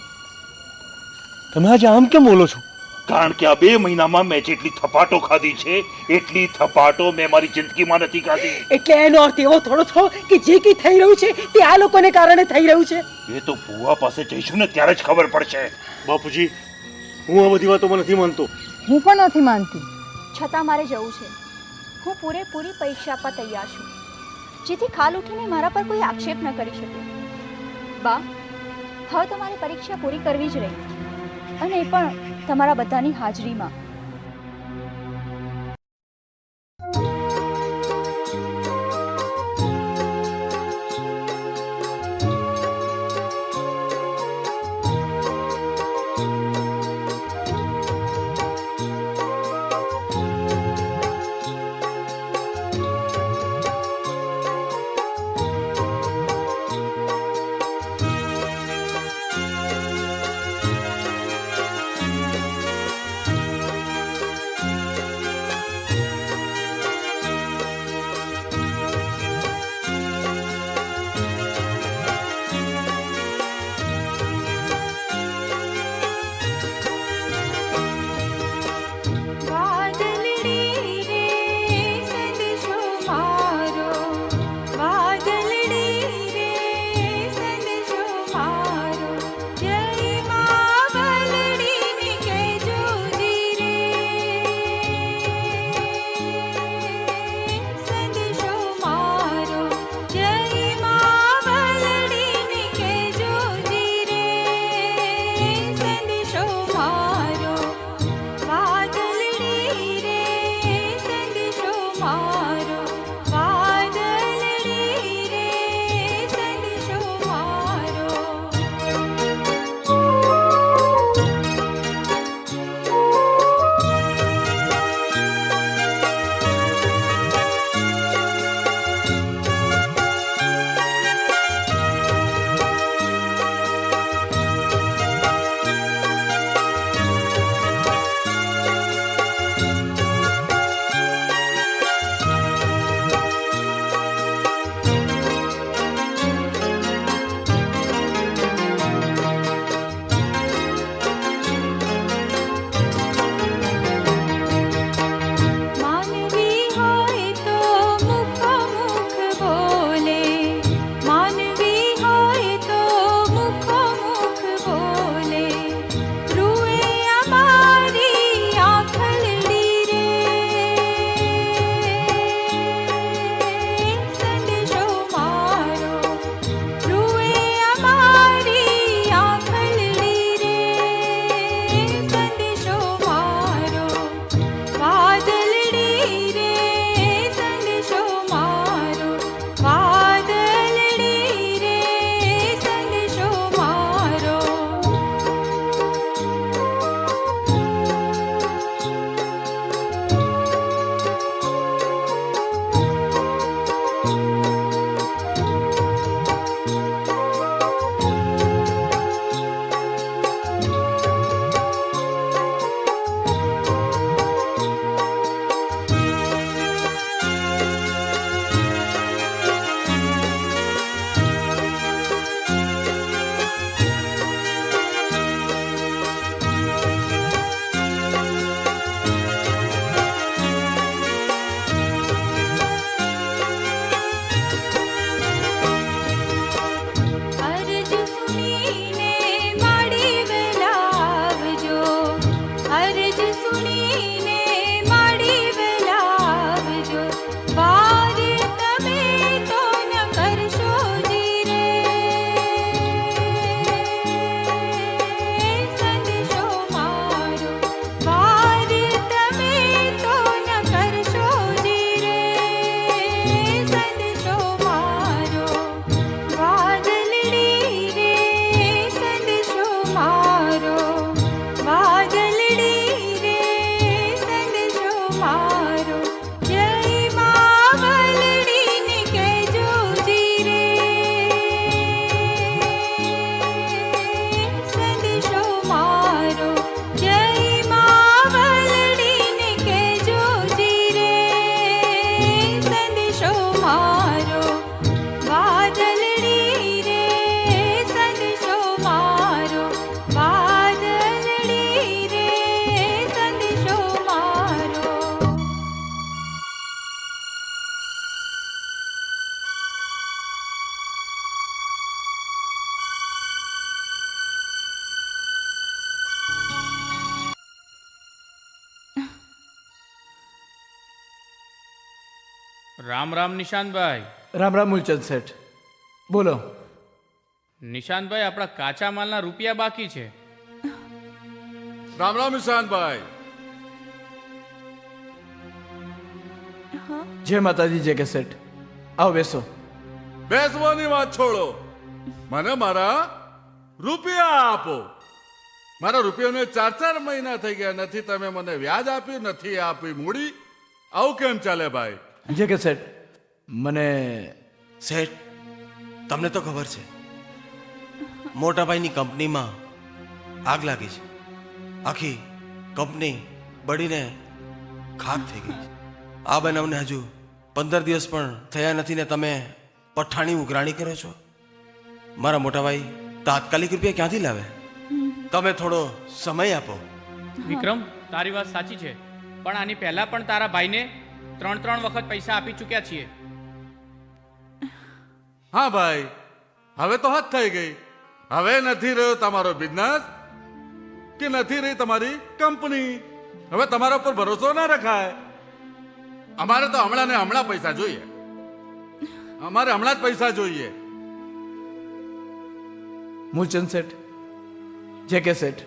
તમે આજે આમ કેમ બોલો છો? કારણ કે આ 2 મહિનામાં મેં જેટલી થપાટો ખાધી છે એટલી થપાટો મેં મારી જિંદગીમાં નથી ખાધી. એટલે એનો અર્થ એવો થોડો થયો કે જે કંઈ થઈ રહ્યું છે તે આ લોકોને કારણે થઈ રહ્યું છે. એ તો ભુવા પાસે જઈશું ને ત્યારે જ ખબર પડશે. બાપુજી, હું આ બધી વાતોમાં નથી માનતો. હું પણ નથી માનતી. છતાં મારે જવું છે. હું પૂરેપૂરી પરીક્ષા આપવા તૈયાર છું, જેથી ખાલ ઉઠીને મારા પર કોઈ આક્ષેપ ન કરી શકે. બા, હવે તમારે પરીક્ષા પૂરી કરવી જ રહી, અને એ પણ તમારા બધાની હાજરીમાં. રામ રામ નિશાંતભાઈ. રામ રામ મૂલચંદ શેઠ, બોલો. નિશાંતભાઈ, આપણા કાચા માલના રૂપિયા બાકી છે. રામ રામ નિશાંતભાઈ. જય માતાજી. જય કે શેઠ, આવો બેસો. બેસવાની વાત છોડો, મને મારા રૂપિયા આપો. મારા રૂપિયાને 4 મહિના થઈ ગયા નથી. તમે મને વ્યાજ આપ્યું નથી, આપી મૂડી. આવું કેમ ચાલે ભાઈ? જય કે શેઠ, મને શેઠ, તમને તો ખબર છે મોટાભાઈની કંપનીમાં આગ લાગી છે. આખી કંપની બળીને ખાક થઈ ગઈ છે. આ બનાવને હજુ 15 દિવસ પણ થયા નથી ને તમે પઠાણી ઉઘરાણી કરો છો. મારા મોટાભાઈ તાત્કાલિક રૂપિયા ક્યાંથી લાવે? તમે થોડો સમય આપો. વિક્રમ, તારી વાત સાચી છે, પણ આની પહેલા પણ તારા ભાઈને 3 વખત પૈસા આપી ચૂક્યા છીએ. હા ભાઈ, હવે તો હદ થઈ ગઈ. હવે નથી રહ્યો તમારો બિઝનેસ કે નથી રહી તમારી કંપની. હવે તમારા ઉપર ભરોસો ના રખાય. અમારે તો હમણાં ને હમણાં પૈસા જોઈએ. અમારે હમણાં જ પૈસા જોઈએ. મૂલચંદ શેઠ, જે કે શેઠ,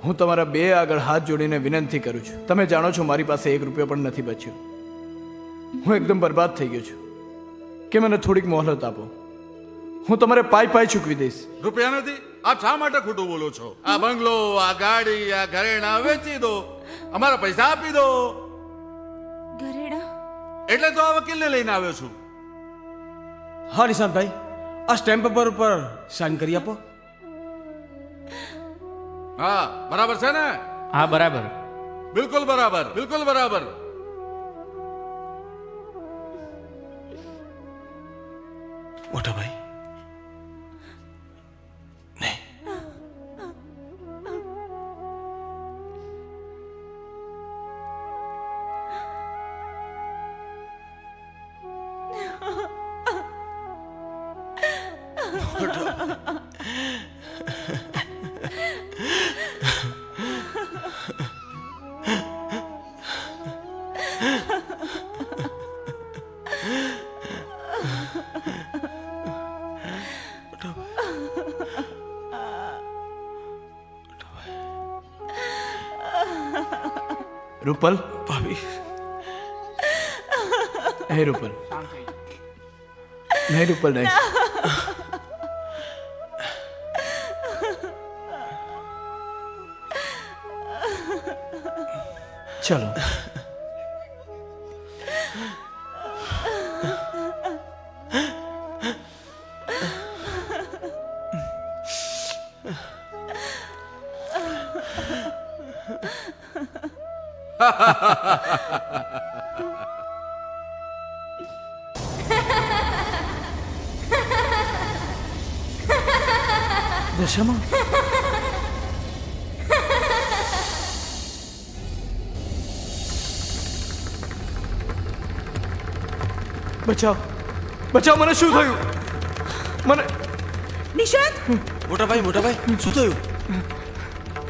હું તમારા બે આગળ હાથ જોડીને વિનંતી કરું છું. તમે જાણો છો મારી પાસે 1 રૂપિયો પણ નથી બચ્યો. હું એકદમ બરબાદ થઈ ગયો છું. કે મને થોડીક મોહલત આપો, હું તમારે પાઈ ચૂકવી દઈશ. રૂપિયા નથી? આપ શા માટે ખોટું બોલો છો? આ બંગલો, આ ગાડી, આ ઘરેણા વેચી દો, અમારા પૈસા આપી દો. ઘરેણા એટલે તો આ વકીલને લઈને આવ્યો છું. હા નિશાંતભાઈ, આ સ્ટેમ્પ પેપર ઉપર સાઇન કરી આપો. હા, બરાબર છે ને? હા, બરાબર. બિલકુલ બરાબર, બિલકુલ બરાબર. મોટાભાઈ, રૂપલ, ભાભી. હે રૂપલ, નહીં રૂપલ નહીં. ચલો. દશામાં બચાવ, બચાવ, મને શું થયું? મને નિશાંત, મોટાભાઈ, મોટાભાઈ, શું થયું?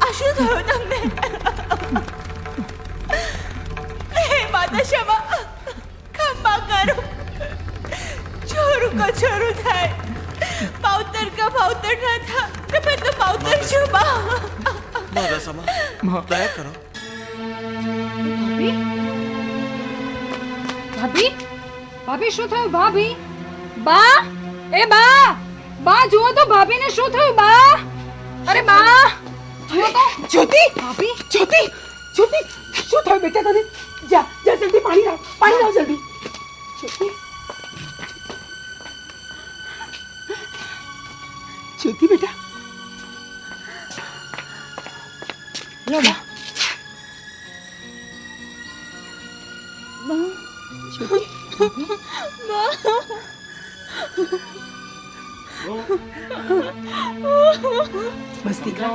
આ શું થયું તમને? હે માતા ક્ષમા, ખમા કરો. છોરું કો છોરું થાય, માવતર કા માવતર ના થા તો મેં તો માવતર છું. મારા સમા દયા કરો. ભાભી, ભાભી, શું થયું ભાભી? બા, એ બા, બા જુઓ તો ભાભીને શું થયું બા? અરે બા, જુઓ તો. જ્યોતિ, ભાભી, જ્યોતિ, જ્યોતિ, શું થયું બેટા તને? જા જા, જલ્દી પાણી લાવ, પાણી લાવ જલ્દી. જ્યોતિ, જ્યોતિ બેટા, લો બા. જ્યોતિ, બસ દીકરા,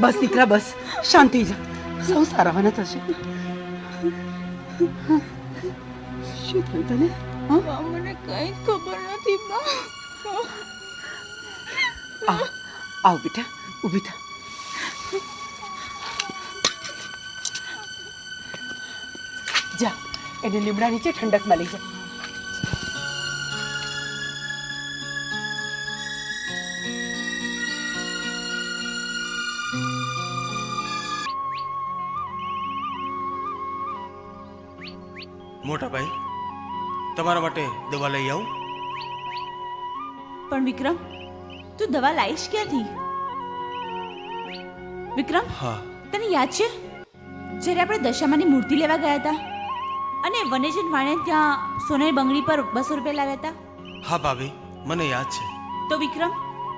બસ દીકરા, બસ. શાંત થઈ જા, સૌ સારાવાના થશે. શું થયું તને? મને કઈ ખબર નથી. આવ બેટા, ઊભી થા. જા એને લીમડા નીચે ઠંડક મળી જાય. મોટા ભાઈ તમારા માટે દવા લઈ આવું? પણ વિક્રમ, તું દવા લાવીશ ક્યાંથી? વિક્રમ, હા, તને યાદ છે જ્યારે આપણે દશામાની મૂર્તિ લેવા ગયા હતા અને વનેજન વાણે ત્યાં સોનાની બંગડી પર 200 રૂપિયા લાવ્યા હતા? હા ભાભી, મને યાદ છે. તો વિક્રમ,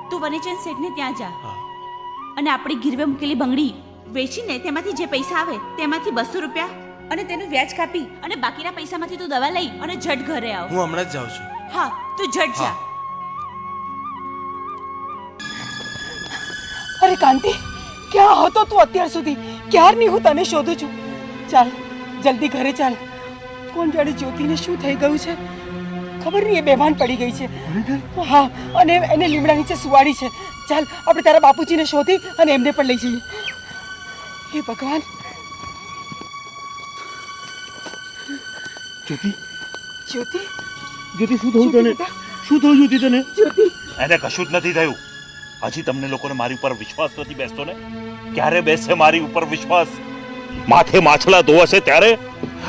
તું વનેચંદ શેઠને ત્યાં જા અને આપણી ગીરવે મૂકેલી બંગડી વેચીને તેમાંથી જે પૈસા આવે તેમાંથી 200 રૂપિયા અને તેનું વ્યાજ કાપી અને બાકીના પૈસામાંથી તું દવા લઈ અને ઝટ ઘરે આવ. હું હમણાં જ જાઉં છું. હા, તું ઝટ જા. અરે કાંતિ, ક્યાં હતો તું અત્યાર સુધી? ક્યારની હું તને શોધું છું. ચાલ જલ્દી ઘરે ચાલ. કોણ જાણે જ્યોતિને શું થઈ ગયું છે, ખબર નહીં. એ બેભાન પડી ગઈ છે. હા, અને એને લીમડા નીચે સુવાડી છે. ચાલ આપણે તારા બાપુજીને શોધી અને એમને પણ લઈ જઈએ. હે ભગવાન. જ્યોતિ, જ્યોતિ, જ્યોતિ શું થયું તને? શું થયું જ્યોતિ તને? જ્યોતિ, એને કશું જ નથી થયું. હજી તમને લોકોને મારી ઉપર વિશ્વાસ નથી બેસતો ને? ક્યારે બેસશે મારી ઉપર વિશ્વાસ? માથે માછલા ધોવાશે ત્યારે?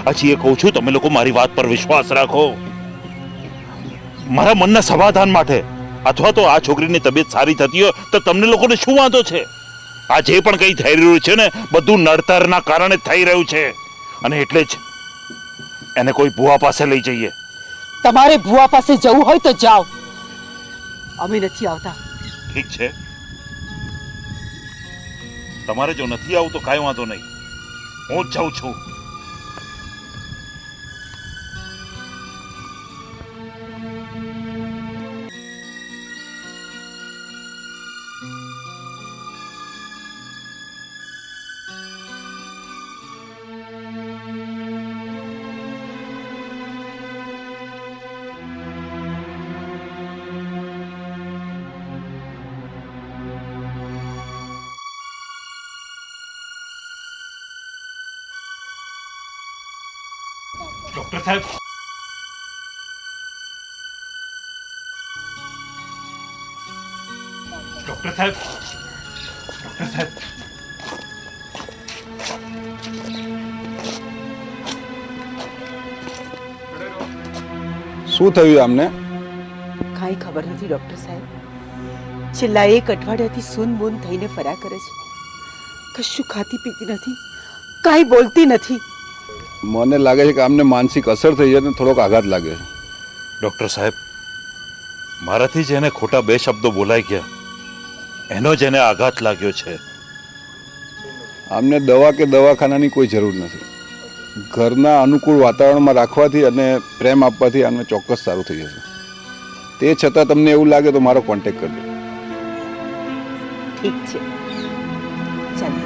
હજી એ કહું છું, તમે લોકો મારી વાત પર વિશ્વાસ રાખો. મારા મનના સમાધાન માટે, અથવા તો આ છોકરીની તબિયત સારી થતી હોય તો તમને લોકોને શું વાંધો છે? આ જે પણ કંઈ થઈ રહ્યું છે ને, બધું નડતરના કારણે થઈ રહ્યું છે. અને એટલે જ એને કોઈ ભુવા પાસે લઈ જઈએ. તમારે ભુવા પાસે જવું હોય તો જાઓ, અમે નથી આવતા. ઠીક છે, તમારે જો નથી આવું તો કાંઈ વાંધો નહીં, હું જ જાઉં છું. ડોક્ટર સાહેબ, ડોક્ટર સાહેબ, ડોક્ટર સાહેબ, શું થયું આમને? કાંઈ ખબર નથી ડોક્ટર સાહેબ. છેલ્લા 1 અઠવાડિયાથી સૂન બૂન થઈને ફર્યા કરે છે. કશું ખાતી પીતી નથી, કાંઈ બોલતી નથી. મને લાગે છે કે આમને માનસિક અસર થઈ છે અને થોડોક આઘાત લાગે છે. ડોક્ટર સાહેબ, મારાથી જેને ખોટા 2 શબ્દો બોલાઈ ગયા એનો જ એને આઘાત લાગ્યો છે. આમને દવા કે દવાખાનાની કોઈ જરૂર નથી. ઘરના અનુકૂળ વાતાવરણમાં રાખવાથી અને પ્રેમ આપવાથી આમને ચોક્કસ સારું થઈ જશે. તે છતાં તમને એવું લાગે તો મારો કોન્ટેક્ટ કરજો. ઠીક છે, ચાલો.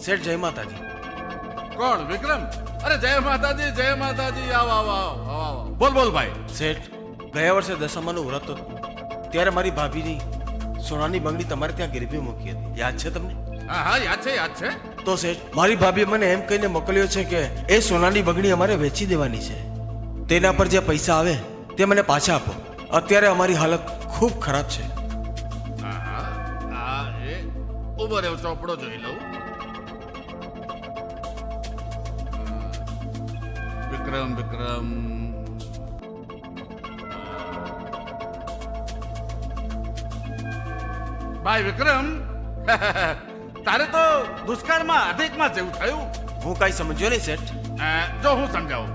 શેઠ, જય માતાજી. કોણ? વિક્રમ? અરે જય માતાજી, જય માતાજી. આવ આવ આવ આવ. બોલ બોલ ભાઈ. શેઠ, ગયા વર્ષે દશામાનું વ્રત હતું ત્યારે મારી ભાભીની સોનાની બંગડી તમારે ત્યાં ગીરવે મૂકી હતી. યાદ છે તમને? હા હા, યાદ છે, યાદ છે. તો શેઠ, મારી ભાભીએ મને એમ કહીને મોકલ્યો છે કે એ સોનાની બંગડી અમારે વેચી દેવાની છે. તેના પર જે પૈસા આવે તે મને પાછા આપો. અત્યારે અમારી હાલત ખૂબ ખરાબ છે. હા, એ ઉભો રહ્યો, ચોપડો જોઈ લઉં. વિક્રમ, વિક્રમ, ભાઈ વિક્રમ, તારે તો દુષ્કાળમાં અધિકમાં જેવું થયું. હું કાંઈ સમજ્યો નહીં શેઠ. જો હું સમજાવું.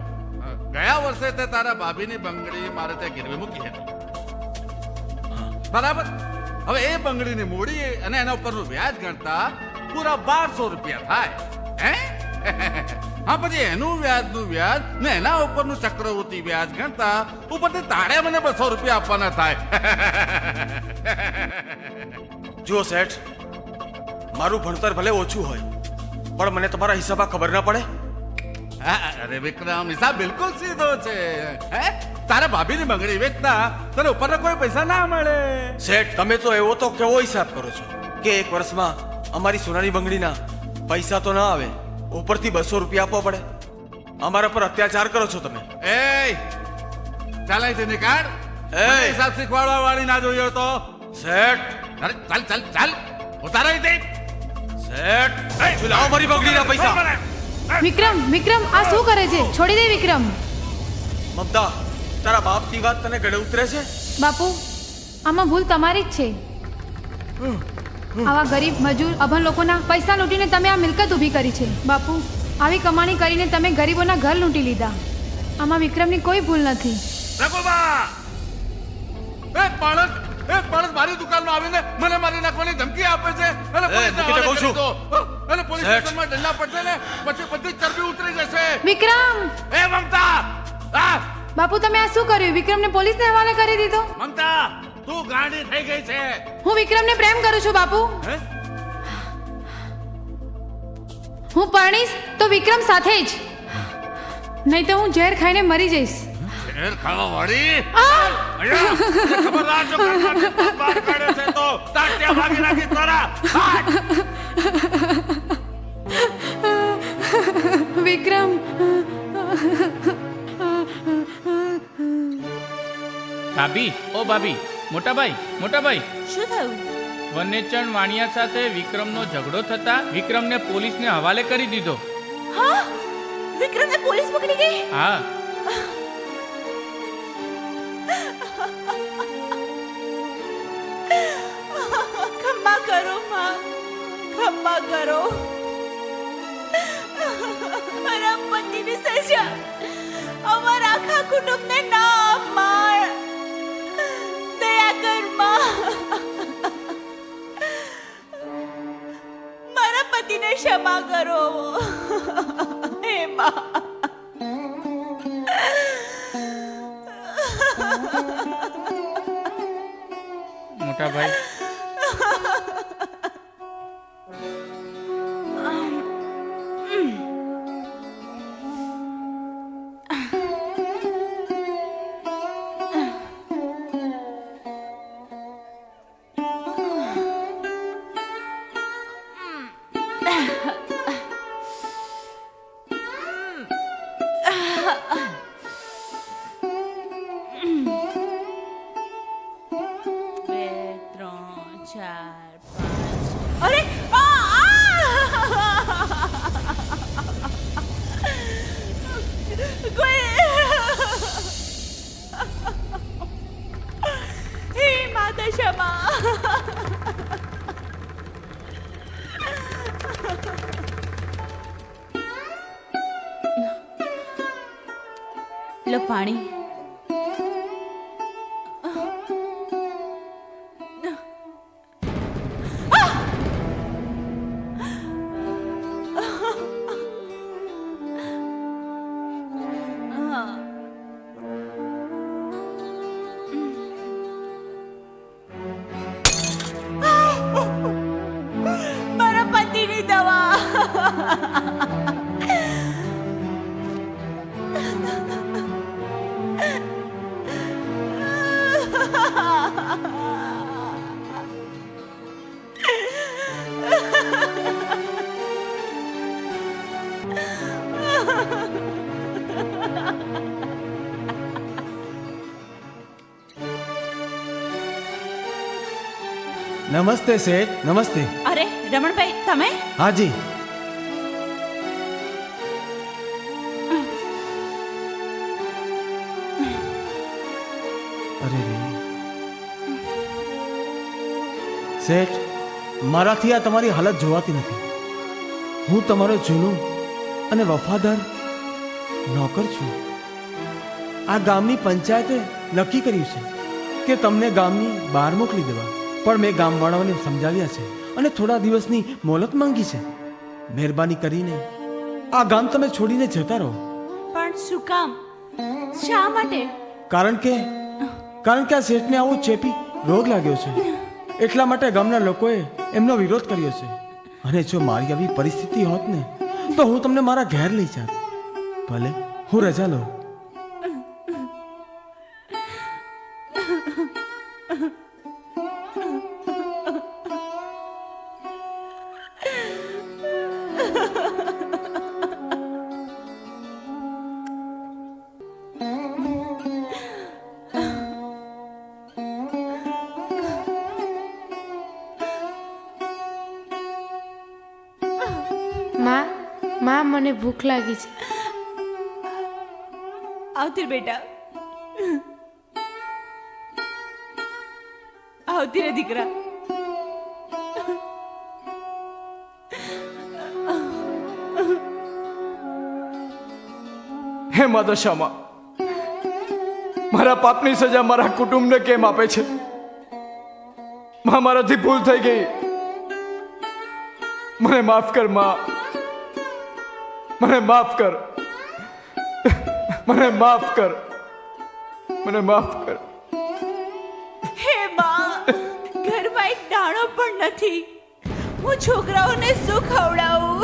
ગયા વર્ષે તે તારા ભાભીની બંગડી મારે ત્યાં ગીરવે મૂકી હતી, બરાબર? હવે એ બંગડીની મૂડી અને એના ઉપરનું વ્યાજ ગણતા પૂરા 1200 રૂપિયા થાય. હે? હા, પછી એનું વ્યાજનું વ્યાજ ને એના ઉપરનું ચક્રવૃત્તિ વ્યાજ ગણતા ઉપરથી તારે મને 200 રૂપિયા આપવાના થાય. જુઓ શેઠ, મારું ભણતર ભલે ઓછું હોય પણ મને તમારા હિસાબા ખબર ના પડે. અરે વિક્રમ, હિસાબ બિલકુલ સીધો છે. હે? તારા ભાભીની બંગડી વેચતા તને ઉપરના કોઈ પૈસા ના મળે. શેઠ, તમે તો એવો તો કેવો હિસાબ કરો છો કે 1 વર્ષમાં અમારી સોનાની બંગડીના પૈસા તો ના આવે, ઉપરથી 200 રૂપિયા આપવા પડે. અમારા પર અત્યાચાર કરો છો તમે. એ ચાલ અહીંથી નીકળ. એ હિસાબ શીખવાડવા વાળી ના જોયો તો શેઠ. અરે ચાલ ચાલ ચાલ ઉતાર અહીંથી. શેઠ લાવો મારી બંગડીના પૈસા. વિક્રમ વિક્રમ આ શું કરે છે? છોડી દે વિક્રમ. મમતા, તારા બાપની વાત તને ગળે ઉતરે છે? બાપુ આમાં ભૂલ તમારી જ છે. આવા ગરીબ મજૂર અભણ લોકોના પૈસા લૂંટીને તમે આ મિલકત ઊભી કરી છે. બાપુ આવી કમાણી કરીને તમે ગરીબોના ઘર લૂંટી લીધા. આમાં વિક્રમની કોઈ ભૂલ નથી. એક માણસ મારી દુકાનમાં આવીને મને મારી નાખવાની ધમકી આપે છે અને પોલીસને હવાલે કરી દો. અને પોલીસ સ્ટેશનમાં ડંડા પડશે ને પછી બધી ચરબી ઉતરી જશે. વિક્રમ! એ મમતા! બાપુ તમે આ શું કર્યું? વિક્રમને પોલીસને હવાલે કરી દીધો? મમતા, તું ગાંડી થઈ ગઈ છે. હું વિક્રમને પ્રેમ કરું છું બાપુ. હું પરણીશ તો વિક્રમ સાથે જ, નહીં તો હું ઝેર ખાઈને મરી જઈશ. ઝેર ખાવા વાળી? ખબરદાર જો ઘરમાંથી બહાર કાઢે છે તો તાટિયા ભાગી નાખી તારા. વિક્રમ ભાભી, ઓ ભાભી, મોટાભાઈ, શું થયું? વનેચણ વાણિયા સાથે વિક્રમનો ઝઘડો થતા વિક્રમને પોલીસને હવાલે કરી દીધો. હા, વિક્રમને પોલીસ પકડી ગઈ? હા. ખમ્મા કરો માં, ખમ્મા કરો. મારા પતિની સજા અમારા આખા કુટુંબને ના અપમાન. દયા કર માં, મારા પતિને ક્ષમા કરો. હે માં. મોટાભાઈ, અરે હે માતા ક્ષમા. લો પાણી. મારા પતિની દવા. નમસ્તે શેઠ, નમસ્તે. અરે રમણભાઈ, તમે? હાજી. અરે રે શેઠ, મારાથી આ તમારી હાલત જોવાતી નથી. હું તમારો જૂનો અને વફાદાર નોકર છું. આ ગામની પંચાયતે નક્કી કર્યું છે કે તમને ગામની બહાર મોકલી દેવા, પણ મેં ગામવાળાઓને સમજાવ્યા છે અને થોડા દિવસની મોહલત માંગી છે. મહેરબાની કરીને આ ગામ તમે છોડીને જતા રહો. પણ શું કામ? શા માટે? કારણ કે આ શેઠને આવો ચેપી રોગ લાગ્યો છે, એટલા માટે ગામના લોકોએ એમનો વિરોધ કર્યો છે. અને જો મારી આવી પરિસ્થિતિ હોત ને તો હું તમને મારા ઘેર લઈ જાત. ભલે હું રજા લઉં. માં મને ભૂખ લાગી છે. આવતી બેટા, આવતી રે દીકરા. હે મા દશામાં, મારા પાપની સજા મારા કુટુંબને કેમ આપે છે? માં, મારાથી ભૂલ થઈ ગઈ, મને માફ કર માં, મને માફ કર, મને માફ કર, મને માફ કર. હે માં, ઘરમાં એક દાણો પણ નથી. હું છોકરાઓને શું ખવડાવું?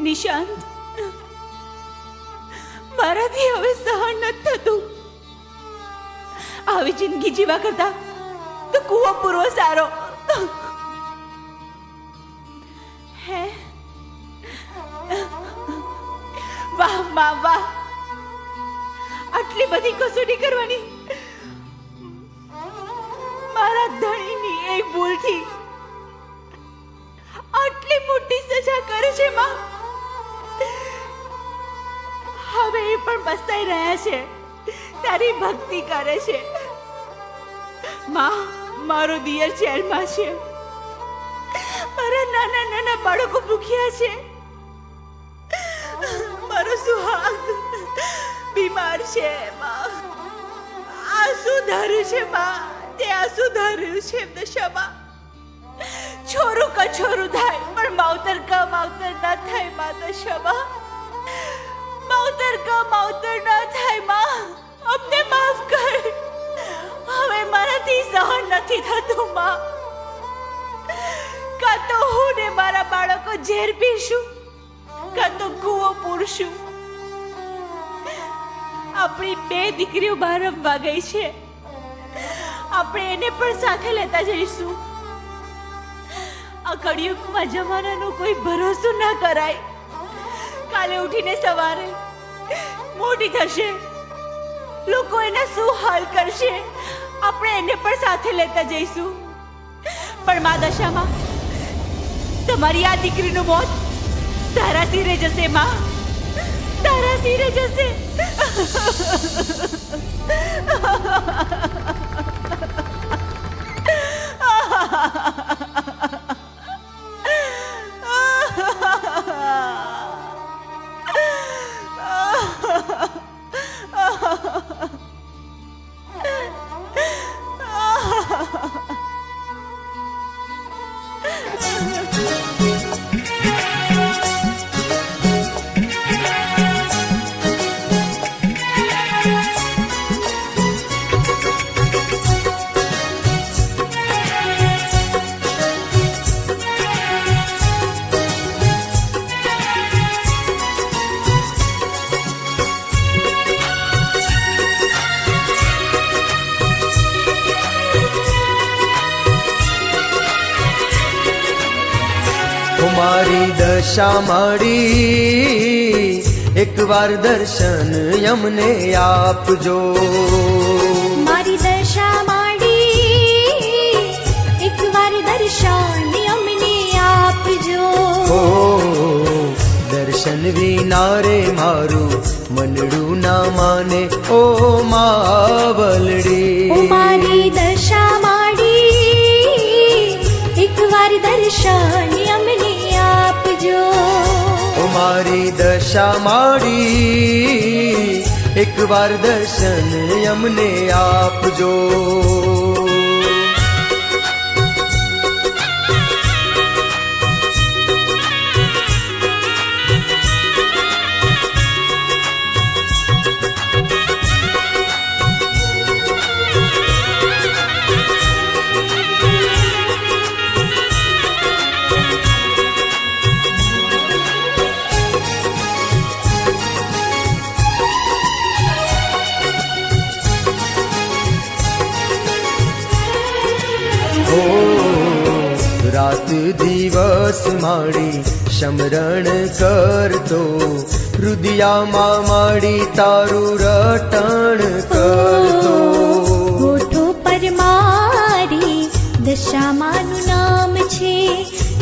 નિશાંત, મારાથી હવે સહન નથી થતું. આવી જિંદગી જીવા કરતા તો કૂવો પૂરવો સારો. હે વાહ માં વાહ, આટલી બધી કસોટી કરવાની મારા ધણીની એક ભૂલથી આટલી મોટી સજા કરે છે માં. હવે એ પણ પસ્તાઈ રહ્યા છે, તારી ભક્તિ કરે છે. માં, મારો દિયર જેલમાં છે, મારા નાના નાના બાળકો ભૂખ્યા છે, મારો સુહાગ બીમાર છે. માં, આ શું ધાર્યું છે માં? તે આ શું ધાર્યું છે દશામાં? છોરું કછોરું થાય પણ માવતર કા માવતર ના થાય માં દશામાં. માવતર કા માવતર ના થાય માં. અમને માફ કર, હવે મારાથી સહન નથી થતું માં. કાં તો હું ને મારા બાળકો ઝેર પીશું, કાં તો કૂવો પૂરશું. આપણી બે દીકરીઓ બહાર રમવા ગઈ છે, આપણે એને પણ સાથે લેતા જઈશું. આ કળિયુગમાં જમાનાનો કોઈ ભરોસો ના કરાય. કાલે ઉઠીને સવારે મોટી થશે, લોકો એના શું હાલ કરશે? આપણે એને પણ સાથે લેતા જઈશું. પણ મા દશામાં, તમારી આ દીકરીનું મોત તારા સિરે જશે માં, તારા સિરે જશે. મારી દશા માડી એકવાર દર્શન યમને આપજો. મારી દશા માડી એકવાર દર્શન અમને આપજો. ઓ દર્શન વિના રે મારું મનડું ના માને ઓ માવલડી. મારી દશા માડી એકવાર દર્શન અમને આપજો. મારી દશા માડી એક વાર દર્શન અમને આપજો. રાત દિવસ માડી સમરણ કરતો, હૃદયામાં માડી તારું રટણ કરતો. હોઠો પર મારી દશામાનું નામ છે,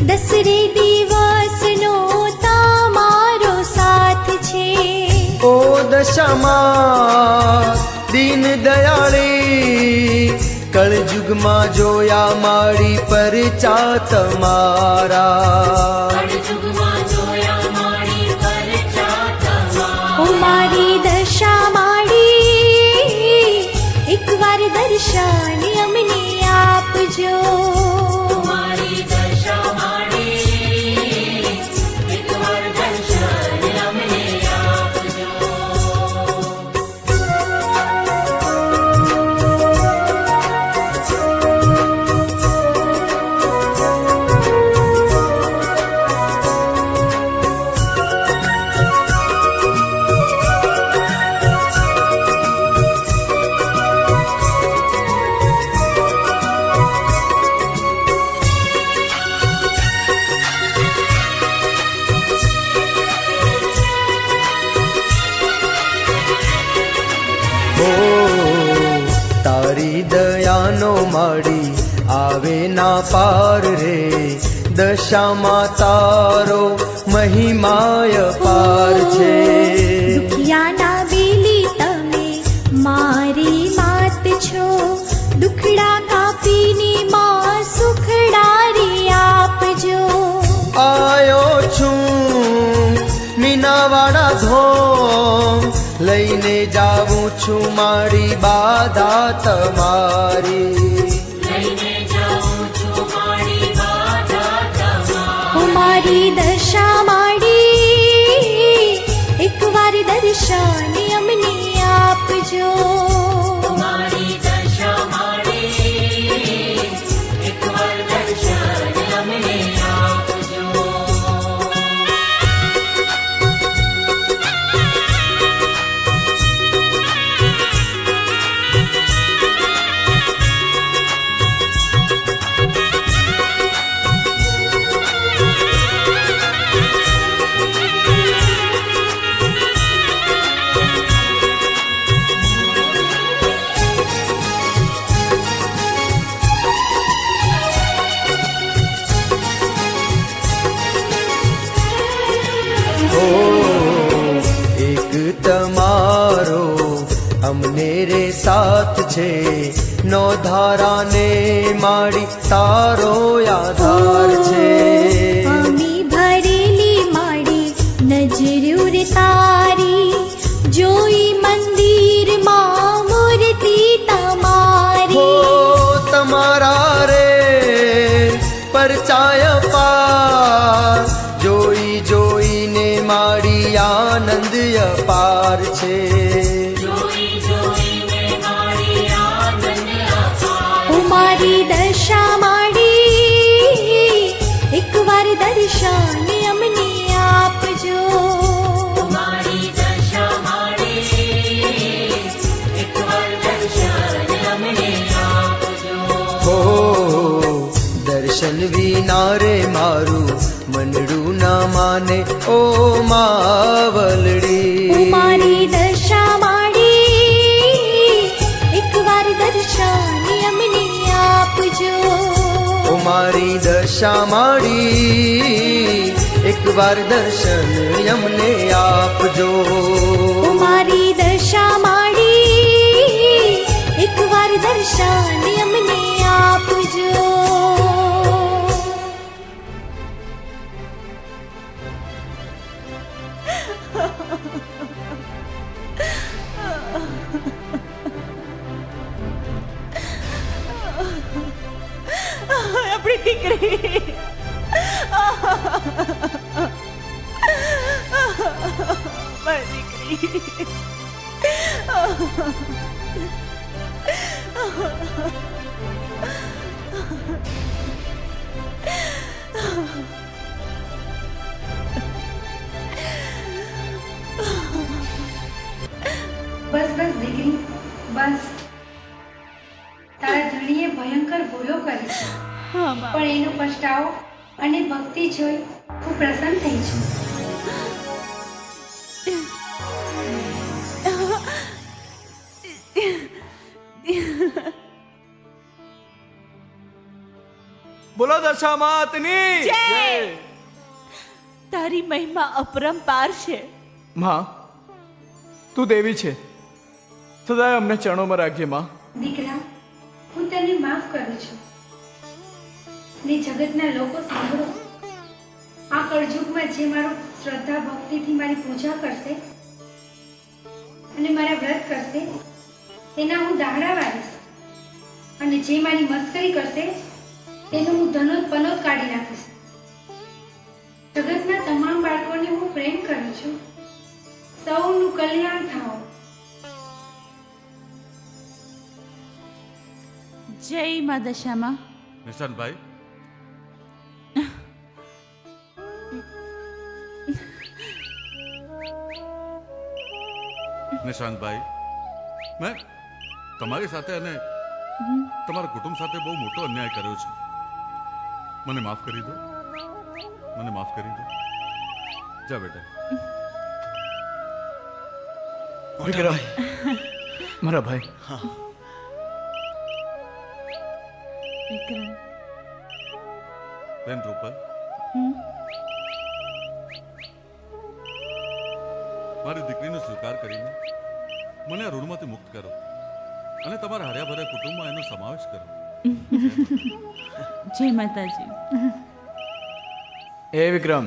દસરે દિવસનો તમારો સાથ છે. ઓ દશામાં દીન દયાળી, કળજુગમાં જોયા મારી પરચા તમારા. ઓ મારી દશા માડી, એક વાર દર્શન અમને આપજો. મારી દશા માડી, એક વાર દર્શન અમને આપજો. તારી દયાનો માડી આવે ના પાર રે, દશામાં તારો મહિમાય પાર છે. દુખિયાના બેલી તમે મારી માત છો, દુખડા કાપીને માં સુખડારી આપજો. આયો છું મીનાવાડા ધોમ, લઈને જાઉં છું મારી બાધા તમારી. ઓ મારી દશા માડી, એક વાર દર્શન અમને આપજો. મારી દશા માડી, એક વાર દર્શન અમને આપજો. એક તમારો અમને રે સાથ છે, નો ધારાને માડી તારો આધાર છે. અમી ભરેલી માડી નજર્યું રે તારી, જોઈ મંદિરમાં મૂર્તિ તમારી. તમારા રે પરચાય પાર, જોઈ જોઈને માડી આનંદ અપાર છે. ઓ મારી દશા માડી, એક વાર દર્શન અમને આપજો. મારી દશા માડી, એક વાર દર્શન અમને આપજો. હો દર્શન વિના રે મારું મનડું ના માને, ઓ માવલડી. મારી દશા માડી, એક વાર દર્શન અમને આપજો. ઓ મારી દશા માડી, એક વાર દર્શન અમને આપજો. મારી દશા માડી, એક વાર દર્શન અમને આપજો. આપણી દીકરી મારી દીકરી બસ બસ દીકરી બસ. તારા ધણીએ ભયંકર ભૂલો કરી છે, પણ એનો પછતાવો અને ભક્તિ જોઈ હું પ્રસન્ન થઈ છું. બોલો દશા માતની જય. તારી મહિમા અપરંપાર છે. માં, તું દેવી છે, સદાય અમને ચરણોમાં રાખજે માં. દીકરા, હું તને માફ કરું છું. ને જગતના લોકો સાંભળો, આ કળજુગમાં જે મારો શ્રદ્ધા ભક્તિથી મારી પૂજા કરશે અને મારા વ્રત કરશે તેના હું દાહડા વાળીશ, અને જે મારી મસ્કરી કરશે તેનું હું ધનોત પનોત કાઢી નાખીશ. જગતના તમામ બાળકોને હું પ્રેમ કરું છું. સૌનું કલ્યાણ થાઓ. જય મા દશામાં. નિશાંતભાઈ, નિશાંતભાઈ, મેં તમારી સાથે અને તમારા કુટુંબ સાથે બહુ મોટો અન્યાય કર્યો છે. મને માફ કરી દો, મને માફ કરી દો. જા બેટા. વિક્રમ, મારા ભાઈ. વિક્રમ. બેન રૂપલ, મારી દીકરીનો સ્વીકાર કરીને મને આ ઋણમાંથી મુક્ત કરો અને તમારા હર્યાભર્યા કુટુંબમાં એનો સમાવેશ કરો. જય માતાજી. એ વિક્રમ.